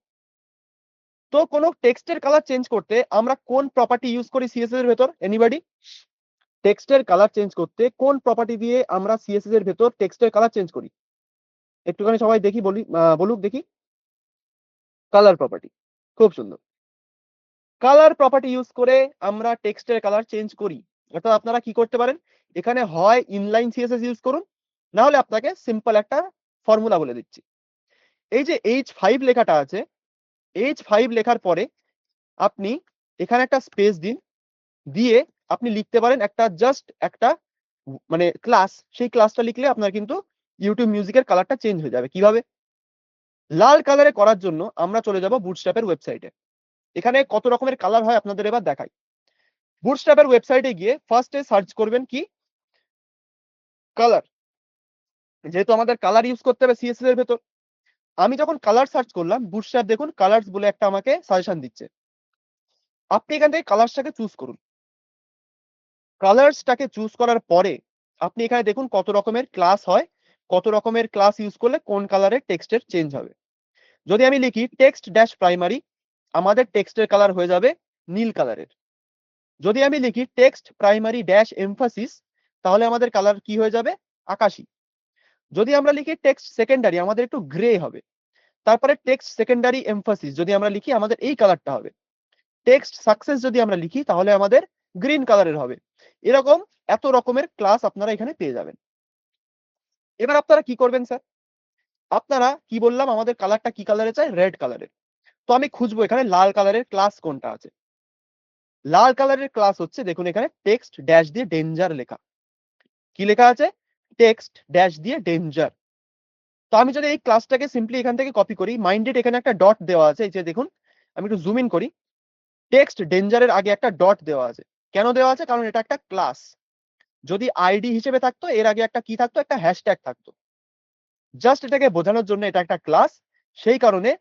তো কোনো টেক্সটের কালার চেঞ্জ করতে আমরা কোন প্রপার্টি ইউজ করি সিএসএস এর ভেতর, এনিবডি? টেক্সটের কালার চেঞ্জ করতে কোন প্রপার্টি দিয়ে আমরা সিএসএস এর ভেতর টেক্সটের কালার চেঞ্জ করি, একটুখানি সবাই দেখি বলি, বলুক দেখি। কালার প্রপার্টি, খুব সুন্দর। কালার প্রপার্টি ইউজ করে আমরা টেক্সটের কালার চেঞ্জ করি। অর্থাৎ আপনারা কি করতে পারেন, এখানে হয় ইনলাইন সিএসএস ইউজ করুন, না হলে আপনাকে সিম্পল একটা ফর্মুলা বলে দিচ্ছি। এই যে H5 লেখাটা আছে, H5 লেখার পরে আপনি এখানে একটা স্পেস দিন, দিয়ে আপনি লিখতে পারেন একটা জাস্ট একটা মানে ক্লাস, সেই ক্লাসটা লিখলে আপনার কিন্তু ইউটিউব মিউজিকের কালারটা চেঞ্জ হয়ে যাবে। কিভাবে? লাল কালারে করার জন্য আমরা চলে যাব বুটস্ট্র্যাপের ওয়েবসাইটে। এখানে কত রকমের কালার হয় আপনাদের এবার দেখাই। বুটস্ট্র্যাপের ওয়েবসাইটে গিয়ে ফার্স্টে সার্চ করবেন কি, কালার, যেহেতু আমাদের কালার ইউজ করতে হবে সিএসএস এর ভেতর। আমি যখন কালার সার্চ করলাম, বুটস্ট্র্যাপ দেখুন কালারস বলে একটা আমাকে সাজেশন দিচ্ছে। আপনি এখান থেকে কালারসটাকে চুজ করুন। কালারসটাকে চুজ করার পরে আপনি এখানে দেখুন কত রকমের ক্লাস হয়, কত রকমের ক্লাস ইউজ করলে কোন কালারের টেক্সটের চেঞ্জ হবে। যদি আমি লিখি টেক্সট ড্যাশ প্রাইমারি, আমাদের টেক্সটের কালার হয়ে যাবে নীল কালারের। যদি আমি লিখি টেক্সট প্রাইমারি ড্যাশ এমফাসিস, তাহলে আমাদের কালার কি হয়ে যাবে, আকাশী। যদি আমরা লিখি টেক্সট সেকেন্ডারি, আমাদের একটু গ্রে হবে। তারপরে টেক্সট সেকেন্ডারি এমফাসিস যদি আমরা লিখি, আমাদের এই কালারটা হবে। টেক্সট সাকসেস যদি আমরা লিখি, তাহলে আমাদের গ্রিন কালারের হবে। এরকম এত রকমের ক্লাস আপনারা এখানে পেয়ে যাবেন। এবার আপনারা কি করবেন স্যার, আপনারা কি বললাম আমাদের কালারটা কি কালারে চাই, রেড কালারের। তো আমি খুঁজবো এখানে লাল কালারের ক্লাস কোনটা আছে। লাল কালারের ক্লাস হচ্ছে, দেখুন এখানে টেক্সট ড্যাশ দিয়ে ডেঞ্জার লেখা। কি লেখা আছে, টেক্সট ড্যাশ দিয়ে ডেঞ্জার। তো আমি যদি এই ক্লাসটাকে সিম্পলি এখান থেকে কপি করি, মাইন্ডেড এখানে একটা ডট দেওয়া আছে, এই যে দেখুন আমি একটু জুম ইন করি, টেক্সট ডেঞ্জারের আগে একটা ডট দেওয়া আছে। কেন দেওয়া আছে? কারণ এটা একটা ক্লাস। যদি আইডি হিসেবে থাকতো এর আগে একটা কি থাকতো? একটা হ্যাশট্যাগ থাকতো। জাস্ট এটাকে বোঝানোর জন্য এটা একটা ক্লাস, সেই কারণে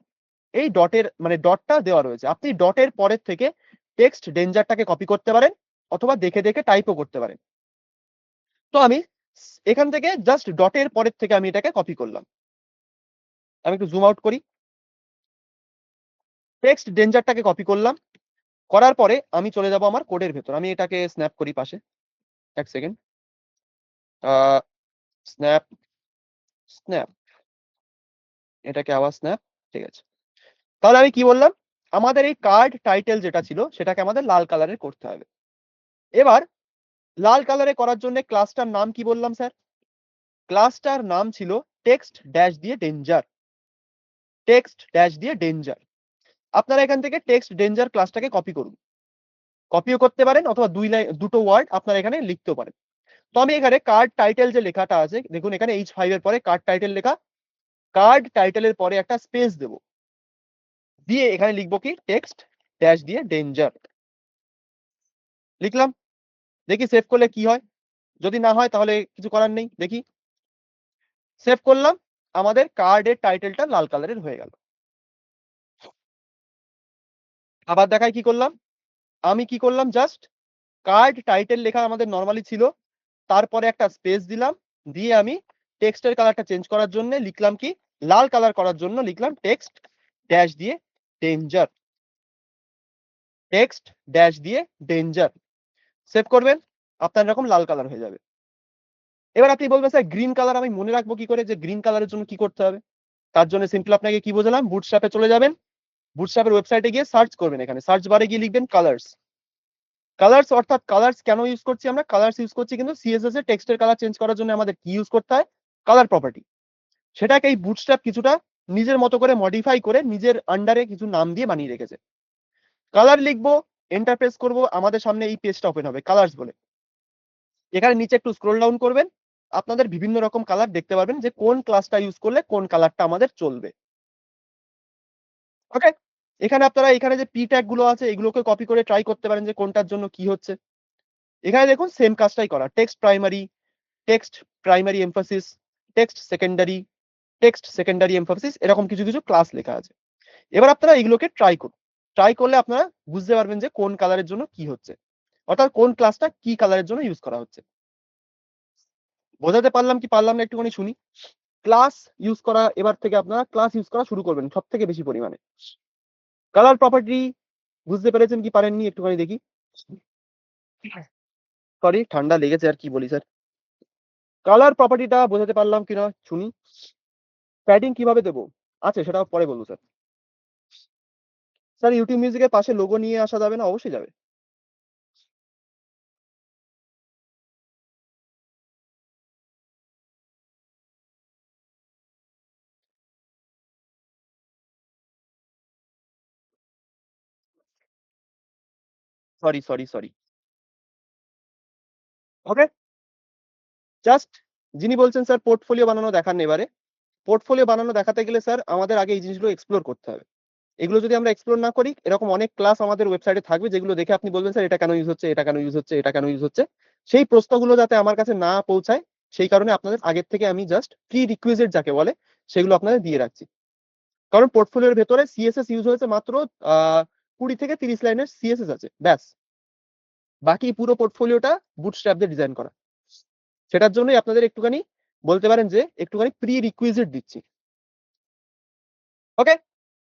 এই ডটের মানে ডটটা দেওয়া রয়েছে। আপনি ডটের পরের থেকে টেক্সট ডেঞ্জারটাকে কপি করতে পারেন অথবা দেখে দেখে টাইপও করতে পারেন। তো আমি এখান থেকে জাস্ট ডটের পরের থেকে আমি এটাকে কপি করলাম। আমি একটু জুম আউট করি, টেক্সট ডেঞ্জারটাকে কপি করলাম। করার পরে আমি চলে যাব আমার কোডের ভেতর। আমি এটাকে স্ন্যাপ করি পাশে। ১ সেকেন্ড। আ স্ন্যাপ, স্ন্যাপ। এটাকে আবার স্ন্যাপ। ঠিক আছে। তাহলে আমি কি বললাম? আমাদের এই কার্ড টাইটেল যেটা ছিল সেটাকে আমাদের লাল কালারের করতে হবে। এবার লাল কালারে করার জন্য ক্লাসটার নাম কি বললাম স্যার? ক্লাসটার নাম ছিল টেক্সট ড্যাশ দিয়ে ডেঞ্জার। টেক্সট ড্যাশ দিয়ে ডেঞ্জার। আপনারা এখান থেকে টেক্সট ডেঞ্জার ক্লাসটাকে কপি করুন। কপিও করতে পারেন অথবা ২ টো ওয়ার্ড আপনারা এখানে লিখতেও পারেন। তো আমি এখানে কার্ড টাইটেল যে লেখাটা আছে দেখুন এখানে H5 এর পরে কার্ড টাইটেল লেখা। কার্ড টাইটেলের পরে একটা স্পেস দেব। দিয়ে এখানে লিখব কি? টেক্সট ড্যাশ দিয়ে ডেঞ্জার। লিখলাম। দেখি সেভ করলে কি হয়? যদি না হয় তাহলে কিছু করার নেই। দেখি। সেভ করলাম। আমাদের কার্ডের টাইটেলটা লাল কালারের হয়ে গেল। আবার দেখাই কি করলাম? আমি কি করলাম জাস্ট কার্ড টাইটেল লেখা আমাদের নরমালি ছিল। তারপরে একটা স্পেস দিলাম। দিয়ে আমি টেক্সটের কালারটা চেঞ্জ করার জন্য লিখলাম কি? লাল কালার করার জন্য লিখলাম টেক্সট ড্যাশ দিয়ে ডেঞ্জার। টেক্সট ড্যাশ দিয়ে ডেঞ্জার। সেভ করবেন। আপনার এরকম লাল কালার হয়ে যাবে। এবার আপনি বলবেন স্যার গ্রিন কালার আমি মনে রাখবো কি করে যে গ্রিন কালারের জন্য কি করতে হবে? তার জন্য সিম্পল আপনাকে কি বোঝালাম? বুটস্ট্র্যাপ এ চলে যাবেন। বুটস্ট্র্যাপ এর ওয়েবসাইটে গিয়ে সার্চ করবেন এখানে। সার্চ বারে গিয়ে লিখবেন কালারস। কালারস অর্থাৎ কালারস কেন ইউজ করছি আমরা? কালারস ইউজ করছি কিন্তু সিএসএস এ টেক্সটের কালার চেঞ্জ করার জন্য আমাদের কি ইউজ করতে হয়? Colour property. সেটাকে এই বুটস্ট্র্যাপ কিছুটা নিজের মতো করে মডিফাই করে নিজের আন্ডারে কিছু নাম দিয়ে বানিয়ে রেখেছে। কালার লিখবো, এন্টার প্রেস করব, আমাদের সামনে এই পেজটা ওপেন হবে কালারস বলে। এখানে নিচে একটু স্ক্রল ডাউন করবেন। আপনাদের বিভিন্ন রকম কালার দেখতে পারবেন যে কোন ক্লাসটা ইউজ করলে কোন কালারটা আমাদের চলবে। ওকে? এখানে আপনারা এখানে যে p ট্যাগ গুলো আছে এগুলোকে কপি করে ট্রাই করতে পারেন যে কোনটার জন্য কি হচ্ছে। এখানে দেখুন সেম কাজটাই করা। Text primary emphasis, text secondary emphasis এরকম কিছু, কিছু ক্লাস লেখা আছে। এবার আপনারা এগুলোকে ট্রাই করুন। ট্রাই করলে আপনারা বুঝতে পারবেন যে কোন কালারের জন্য কি হচ্ছে। অর্থাৎ কোন ক্লাসটা কি কালারের জন্য ইউজ করা হচ্ছে। বোঝাতে পারলাম কি পারলাম না একটুখানি শুনি। ক্লাস ইউজ করা এবার থেকে আপনারা ক্লাস ইউজ করা শুরু করবেন সবথেকে বেশি পরিমাণে। কালার প্রপার্টি বুঝতে পেরেছেন কি পারেননি একটুখানি দেখি? সরি ঠান্ডা লেগেছে আর কি বলি স্যার। কালার প্রপার্টিটা বোঝাতে পারলাম কিনা শুনি। প্যাডিং কিভাবে দেব? আছে সেটা পরে বলব স্যার। স্যার YouTube Music এর পাশে লোগো নিয়ে আসা যাবে না? অবশ্যই যাবে। সরি। ওকে? জাস্ট যিনি বলছেন স্যার পোর্টফোলিও বানানো দেখান এবারে। পোর্টফোলিও বানানো দেখাতে গেলে স্যার আমাদের আগে এই জিনিসগুলো এক্সপ্লোর করতে হবে। এগুলো যদি আমরা এক্সপ্লোর না করি এরকম অনেক ক্লাস আমাদের ওয়েবসাইটে থাকবে যেগুলো দেখে আপনি বলবেন স্যার এটা কেন ইউজ হচ্ছে, এটা কেন ইউজ হচ্ছে, এটা কেন ইউজ হচ্ছে। সেই প্রশ্নগুলো যাতে আমার কাছে না পৌঁছায় সেই কারণে আপনাদের আগের থেকে আমি জাস্ট প্রি রিকুইজিট যাকে বলে সেগুলো আপনাদের দিয়ে রাখছি। কারণ পোর্টফোলিওর ভেতরে সিএসএস ইউজ হয়েছে মাত্র আ ২০ থেকে ৩০ লাইনের সিএসএস আছে। ব্যাস। বাকি পুরো পোর্টফোলিওটা বুটস্ট্র্যাপ দিয়ে ডিজাইন করা। সেটার জন্যই আপনাদের একটুখানি বলতে পারেন যে একটুখানি প্রি রিকুইজিট দিচ্ছি। ওকে?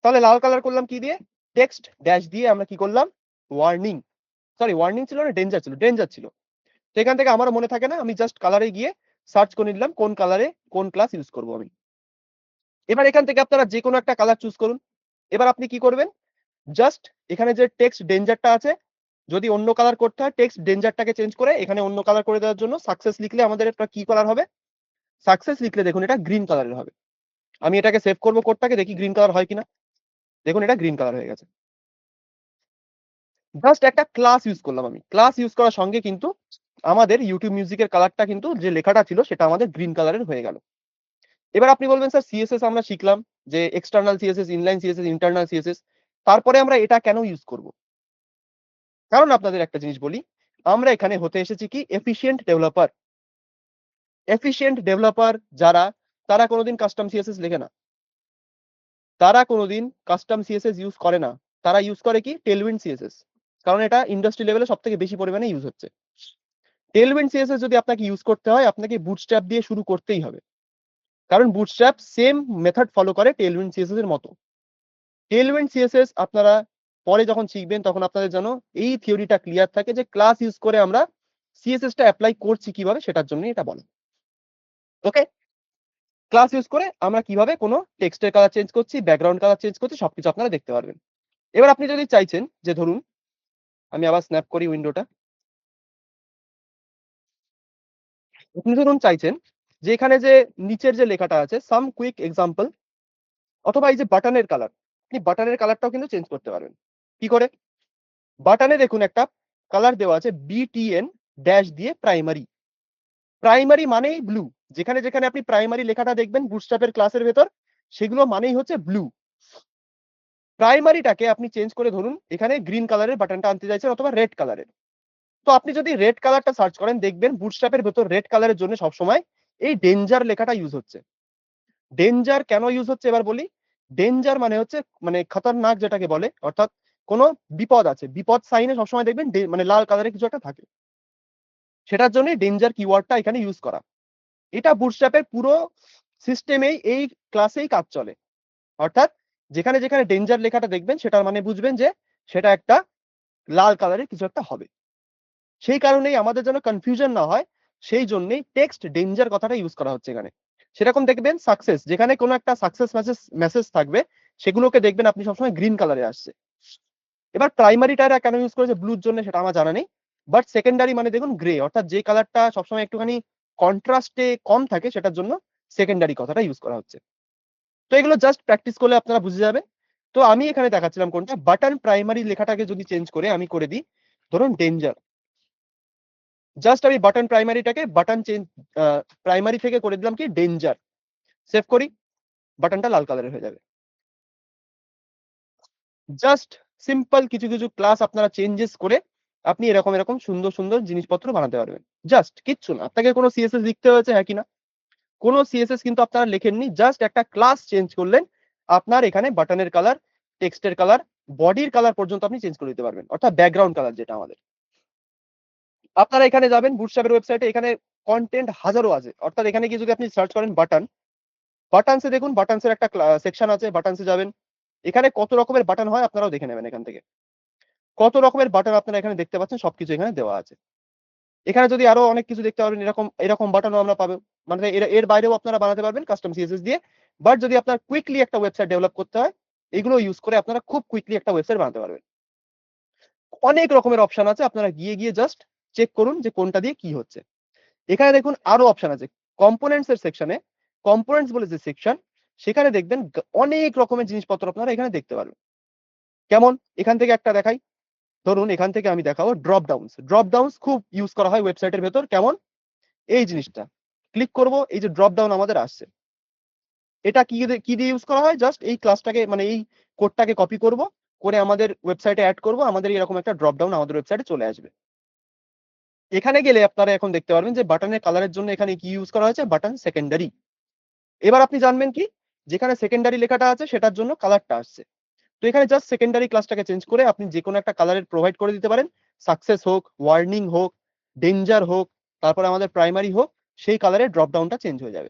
তাহলে লাল কালার করলাম কি দিয়ে? টেক্সট ড্যাশ দিয়ে আমরা কি করলাম? ওয়ার্নিং। সরি ওয়ার্নিং ছিল না ডেঞ্জার ছিল। ডেঞ্জার ছিল। তো এখান থেকে আমারও মনে থাকে না। আমি জাস্ট কালারে গিয়ে সার্চ করে নিলাম কোন কালারে কোন ক্লাস ইউজ করব আমি। এবার এখান থেকে আপনারা যেকোনো একটা কালার চুজ করুন। এবার আপনি কি করবেন? জাস্ট এখানে যে টেক্সট ডেঞ্জারটা আছে, যদি অন্য কালার করতে হয় টেক্সট ডেঞ্জারটাকে চেঞ্জ করে এখানে অন্য কালার করে দেওয়ার জন্য সাকসেস লিখলে আমাদের একটা কি কালার হবে? সাকসেস লিখলে দেখুন এটা গ্রিন কালারের হবে। আমি এটাকে সেভ করব কোডটাকে দেখি গ্রিন কালার হয় কিনা। দেখুন এটা গ্রিন কালার হয়ে গেছে। জাস্ট একটা ক্লাস ইউজ করলাম আমি। ক্লাস ইউজ করার সঙ্গে কিন্তু আমাদের YouTube Music এর কালারটা কিন্তু যে লেখাটা ছিল সেটা আমাদের গ্রিন কালারের হয়ে গেল। এবার আপনি বলবেন স্যার সিএসএস আমরা শিখলাম যে external CSS, inline CSS, internal CSS, তারপরে আমরা এটা কেন ইউজ করব? কারণ আপনাদের একটা জিনিস বলি, আমরা এখানে হতে এসেছি কি এফিশিয়েন্ট ডেভেলপার। এফিশিয়েন্ট ডেভেলপার যারা, তারা কোনোদিন কাস্টম সিএসএস লেখে না। তারা কোনোদিন কাস্টম সিএসএস ইউজ করে না। তারা ইউজ করে কি টেলউইন্ড সিএসএস। কারণ এটা ইন্ডাস্ট্রি লেভেলে সবথেকে বেশি পরিমাণে ইউজ হচ্ছে। টেলউইন্ড সিএসএস যদি আপনাকে ইউজ করতে হয়, আপনাকে বুটস্ট্র্যাপ দিয়ে শুরু করতেই হবে। কারণ বুটস্ট্র্যাপ সেম মেথড ফলো করে টেলউইন্ড সিএসএস এর মতো। টেলউইন্ড সিএসএস আপনারা পরে যখন শিখবেন তখন আপনাদের যেন এই থিওরিটা ক্লিয়ার থাকে যে ক্লাস ইউজ করে আমরা সিএসএস টা এপ্লাই করছি কিভাবে, সেটার জন্যই এটা বলা। ওকে? ক্লাস ইউজ করে আমরা কিভাবে কোনো টেক্সটের কালার চেঞ্জ করছি, ব্যাকগ্রাউন্ড কালার চেঞ্জ করছি, সবকিছু আপনারা দেখতে পারবেন। এবার আপনি যদি চাইছেন যে ধরুন, আমি আবার স্ন্যাপ করি উইন্ডোটা। আপনি ধরুন চাইছেন যে এখানে যে নিচের যে লেখাটা আছে সাম কুইক এক্সাম্পল, অথবা এই যে বাটনের কালার, আপনি বাটনের কালারটাও কিন্তু চেঞ্জ করতে পারবেন। কি করে? বাটনে দেখুন একটা কালার দেওয়া আছে বিটিএন ড্যাশ দিয়ে প্রাইমারি। প্রাইমারি মানেই ব্লু। যেখানে যেখানে আপনি প্রাইমারি লেখাটা দেখবেন বুটস্ট্র্যাপের ক্লাসের ভেতর, সেগুলো মানেই হচ্ছে ব্লু। প্রাইমারিটাকে আপনি চেঞ্জ করে ধরুন এখানে গ্রিন কালারের বাটনটা আনতে চাইছেন অথবা রেড কালারের। তো আপনি যদি রেড কালারটা সার্চ করেন দেখবেন বুটস্ট্র্যাপের ভেতর রেড কালারের জন্য সবসময় এই ডেঞ্জার লেখাটা ইউজ হচ্ছে। ডেঞ্জার কেন ইউজ হচ্ছে এবার বলি। ডেঞ্জার মানে হচ্ছে মানে খতরনাক যেটাকে বলে, অর্থাৎ কোনো বিপদ আছে। বিপদ সাইনে সবসময় দেখবেন মানে লাল কালারের কিছু একটা থাকে। সেটার জন্যই ডেঞ্জার কিওয়ার্ডটা এখানে ইউজ করা। এটা বুটস্ট্র্যাপের পুরো সিস্টেমেই এই ক্লাসেই কাজ চলে। অর্থাৎ যেখানে যেখানে ডেঞ্জার লেখাটা দেখবেন সেটার মানে বুঝবেন যে সেটা একটা লাল কালারের কিছু একটা হবে। সেই কারণেই আমাদের যেন কনফিউশন না হয়, সেই জন্যই টেক্সট ডেঞ্জার কথাটা ইউজ করা হচ্ছে এখানে। সেরকম দেখবেন সাকসেস, যেখানে কোনো একটা সাকসেস মেসেজ থাকবে, সেগুলোকে দেখবেন আপনি সবসময় গ্রিন কালারে আসছে। এবার প্রাইমারিটা এরা কেন ইউজ করেছে ব্লুর জন্য সেটা আমার জানা নেই। বাট সেকেন্ডারি মানে দেখুন গ্রে, অর্থাৎ যে কালারটা সবসময় একটুখানি কন্ট্রাস্টে কম থাকে সেটার জন্য সেকেন্ডারি কথাটা ইউজ করা হচ্ছে। তো এগুলো জাস্ট প্র্যাকটিস করলে আপনারা বুঝে যাবেন। তো আমি এখানে দেখাচ্ছিলাম কোনটা বাটন প্রাইমারি লেখাটাকে যদি চেঞ্জ করে আমি করে দিই ধরুন ডেঞ্জার। জাস্ট আমি বাটন প্রাইমারিটাকে বাটন চেঞ্জ প্রাইমারি থেকে করে দিলাম কি ডেঞ্জার। সেভ করি, বাটনটা লাল কালারের হয়ে যাবে। জাস্ট সিম্পল কিছু কিছু ক্লাস আপনারা চেঞ্জেস করে আপনি এরকম এরকম সুন্দর সুন্দর জিনিসপত্র বানাতে পারবেন। জাস্ট কিচ্ছু না, আপনাকে কোনো সিএসএস লিখতে হয়েছে হ্যাঁ কিনা? কোনো সিএসএস কিন্তু আপনারা লেখেননি, জাস্ট একটা ক্লাস চেঞ্জ করলেন। আপনার এখানে বাটনের কালার, টেক্সটের কালার, বডির কালার পর্যন্ত আপনি চেঞ্জ করে দিতে পারবেন, অর্থাৎ ব্যাকগ্রাউন্ড কালার যেটা আমাদের। আপনারা এখানে যাবেন বুটস্ট্র্যাপের ওয়েবসাইটে, এখানে কন্টেন্ট হাজারো আছে। অর্থাৎ এখানে গিয়ে যদি আপনি সার্চ করেন বাটন, বাটনসে দেখুন বাটনসের একটা সেকশন আছে, বাটনসে যাবেন। এখানে কত রকমের বাটন হয় আপনারাও দেখে নেবেন এখান থেকে। কত রকমের বাটন আপনারা এখানে দেখতে পাচ্ছেন, সবকিছু এখানে দেওয়া আছে। এখানে যদি আরো অনেক কিছু দেখতে পারবেন, এরকম এরকম বাটনও আমরা পাবো। মানে এর বাইরেও আপনারা বানাতে পারবেন কাস্টম সিএসএস দিয়ে। বাট যদি আপনার কুইকলি একটা ওয়েবসাইট ডেভেলপ করতে হয়, এগুলো ইউজ করে আপনারা খুব কুইকলি একটা ওয়েবসাইট বানাতে পারবেন। অনেক রকমের অপশন আছে, আপনারা গিয়ে গিয়ে জাস্ট চেক করুন যে কোনটা দিয়ে কি হচ্ছে। এখানে দেখুন আরো অপশন আছে। কম্পোনেন্টস এর সেকশনে, কম্পোনেন্টস বলে যে সেকশন, সেখানে দেখবেন অনেক রকমের জিনিসপত্র আপনারা এখানে দেখতে পারবেন। কেমন? এখান থেকে একটা দেখাই। ধরুন এখান থেকে আমি দেখাবো ড্রপ ডাউনস। ড্রপ ডাউনস খুব ইউজ করা হয় ওয়েবসাইটের ভেতর। কেমন? এই জিনিসটা। ক্লিক করব, এই যে ড্রপ ডাউন আমাদের আসছে। এটা কি দিয়ে ইউজ করা হয়? জাস্ট এই ক্লাসটাকে মানে এই কোডটাকে কপি করব, করে আমাদের ওয়েবসাইটে এড করব। আমাদের এরকম একটা ড্রপ ডাউন আমাদের ওয়েবসাইটে চলে আসবে। এখানে গেলে আপনারা এখন দেখতে পারবেন যে বাটনের কালারের জন্য এখানে কি ইউজ করা হয়েছে? Button secondary. এবার আপনি জানবেন কি? যেখানে সেকেন্ডারি লেখাটা আছে সেটার জন্য কালারটা আসছে। তো এখানে জাস্ট সেকেন্ডারি ক্লাসটাকে চেঞ্জ করে আপনি যেকোনো একটা কালারের প্রোভাইড করে দিতে পারেন। সাকসেস হোক, ওয়ার্নিং হোক, ডেঞ্জার হোক, তারপরে আমাদের প্রাইমারি হোক, সেই কালারের ড্রপ ডাউনটা চেঞ্জ হয়ে যাবে।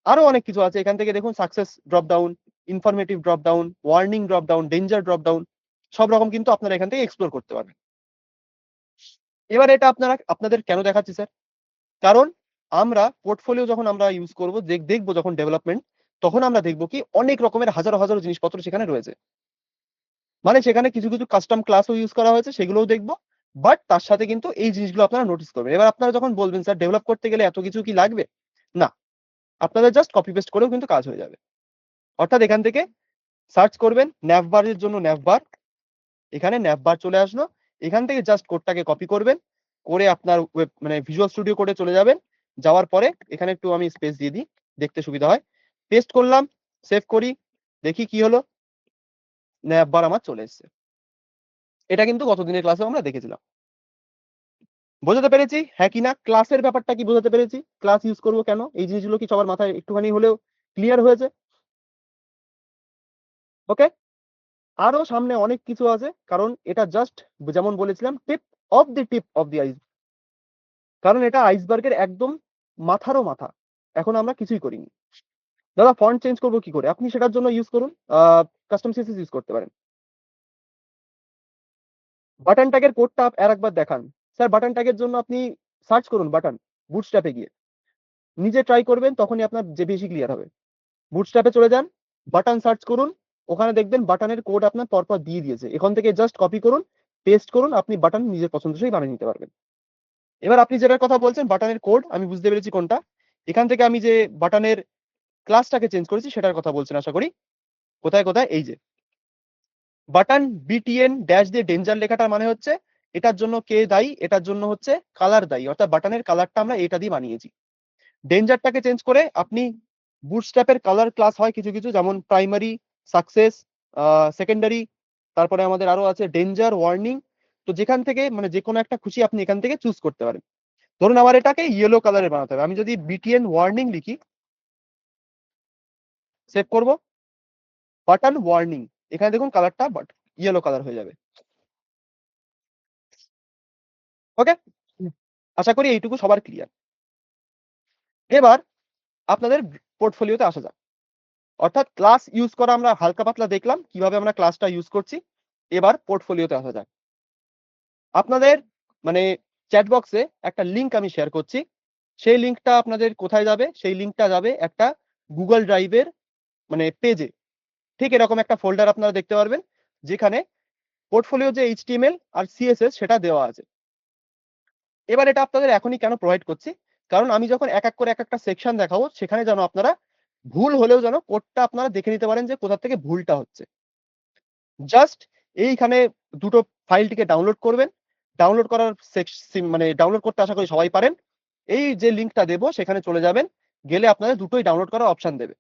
আরো অনেক কিছু আছে। এখান থেকে দেখুন success drop down, informative drop down, warning drop down, danger drop down, সব রকম কিন্তু আপনারা এখান থেকে এক্সপ্লোর করতে পারবেন। এবার এটা আপনাদের কেন দেখাচ্ছি স্যার? কারণ আমরা পোর্টফোলিও যখন আমরা ইউজ করব, দেখবো যখন ডেভেলপমেন্ট, তখন আমরা দেখব কি অনেক রকমের হাজারো হাজারো জিনিসপত্র সেখানে রয়েছে। মানে সেখানে কিছু কিছু কাস্টম ক্লাসও ইউজ করা হয়েছে, সেগুলোও দেখব। বাট তার সাথে কিন্তু এই জিনিসগুলো আপনারা নোটিস করবেন। এবার আপনারা যখন বলবেন স্যার ডেভেলপ করতে গেলে এত কিছু কি লাগবে? না, আপনাদের জাস্ট কপি পেস্ট করেও কিন্তু কাজ হয়ে যাবে। অর্থাৎ এখান থেকে সার্চ করবেন ন্যাভবার এর জন্য ন্যাভবার, এখানে ন্যাভবার চলে আসলো। এখান থেকে জাস্ট কোডটাকে কপি করবেন, করে আপনার ওয়েব মানে ভিজুয়াল স্টুডিও কোডে চলে যাবেন। যাওয়ার পরে এখানে একটু আমি স্পেস দিয়ে দিই। দেখতে সুবিধা হয়। পেস্ট করলাম, সেভ করি, দেখি কি হলো? ন্যাপবার আমার চলে এসছে। এটা কিন্তু গতদিনের ক্লাসেও আমরা দেখেছিলাম। বোঝাতে পেরেছি? হ্যাঁ কি না? ক্লাসের ব্যাপারটা কি বোঝাতে পেরেছি? ক্লাস ইউজ করব কেন? এই জিনিসগুলো কি সবার মাথায় একটুখানি হলেও ক্লিয়ার হয়েছে? ওকে? আরো সামনে অনেক কিছু আছে। কারণ এটা জাস্ট যেমন বলেছিলাম টিপ অফ দি আইস। কারণ এটা আইসবার্গের একদম মাথারও মাথা। এখন আমরা কিছুই করিনি। দাদা ফন্ট চেঞ্জ করব কি করে? আপনি সেটার জন্য ইউজ করুন কাস্টম সিএসএস ইউজ করতে পারেন। বাটন ট্যাগের কোডটা আরেকবার দেখান। স্যার বাটন ট্যাগের জন্য আপনি সার্চ করুন বাটন বুটস্ট্র্যাপে গিয়ে। নিজে ট্রাই করবেন তখনই আপনার যে বেশি ক্লিয়ার হবে। বুটস্ট্র্যাপে চলে যান, বাটন সার্চ করুন। ওখানে দেখবেন বাটনের কোড আপনার পরপর দিয়ে দিয়েছে। এখান থেকে জাস্ট কপি করুন, পেস্ট করুন, আপনি বাটন নিজের পছন্দসই বানিয়ে নিতে পারবেন। এবার আপনি যেটার কথা বলছেন বাটনের কোড আমি বুঝতে পেরেছি কোনটা। এখান থেকে আমি যে বাটনের ক্লাসটাকে চেঞ্জ করেছি সেটার কথা বলছেন আশা করি। কোথায়, কোথায়? এই যে বাটন বিটিএন ড্যাশ দিয়ে ডেঞ্জার লেখাটার মানে হচ্ছে এটার জন্য কে দায়ী? এটার জন্য হচ্ছে কালার দায়ী। অর্থাৎ বাটনের কালারটা আমরা এটা দিয়ে বানিয়েছি। ডেঞ্জারটাকে চেঞ্জ করে আপনি বুটস্ট্র্যাপের কালার ক্লাস হয় কিছু, কিছু যেমন প্রাইমারি, সাকসেস, সেকেন্ডারি, তারপরে আমাদের আরো আছে ডেঞ্জার, ওয়ার্নিং। তো যেখান থেকে মানে যেকোনো একটা খুশি আপনি এখান থেকে চুজ করতে পারেন। ধরুন আমার এটাকে ইয়েলো কালারে বানাতে হবে। আমি যদি বিটিএন ওয়ার্নিং লিখি, সেভ করব, বাটন ওয়ার্নিং। এখানে দেখুন কালারটা ইয়েলো কালার হয়ে যাবে। ওকে? আশা করি এইটুকু সবার ক্লিয়ার। এবার আপনাদের পোর্টফোলিওতে আসা যাক। অর্থাৎ ক্লাস ইউজ করা আমরা হালকা পাতলা দেখলাম কিভাবে আমরা ক্লাসটা ইউজ করছি। এবার পোর্টফোলিওতে আসা যাক। আপনাদের মানে চ্যাট বক্সে একটা লিংক আমি শেয়ার করছি। সেই লিংকটা আপনাদের কোথায় যাবে? সেই লিংকটা যাবে একটা Google ড্রাইভের মানে পেজে। ঠিক এরকম একটা ফোল্ডার আপনারা দেখতে পারবেন। যেখানে পোর্টফোলিও যে HTML আর CSS সেটা দেওয়া আছে। এবার এটা আপনাদের এখনই কেন প্রোভাইড করছি? কারণ আমি যখন এক, এক করে একটা সেকশন দেখাবো সেখানে যেন আপনারা ভুল হলেও যেন কোডটা আপনারা দেখে নিতে পারেন যে কোথা থেকে ভুলটা হচ্ছে। জাস্ট এইখানে দুটো ফাইলটিকে ডাউনলোড করবেন। ডাউনলোড করার মানে ডাউনলোড করতে আশা করি সবাই পারেন। এই যে লিংকটা দেব সেখানে চলে যাবেন। গেলে আপনাদের দুটোই ডাউনলোড করার অপশন দেবে।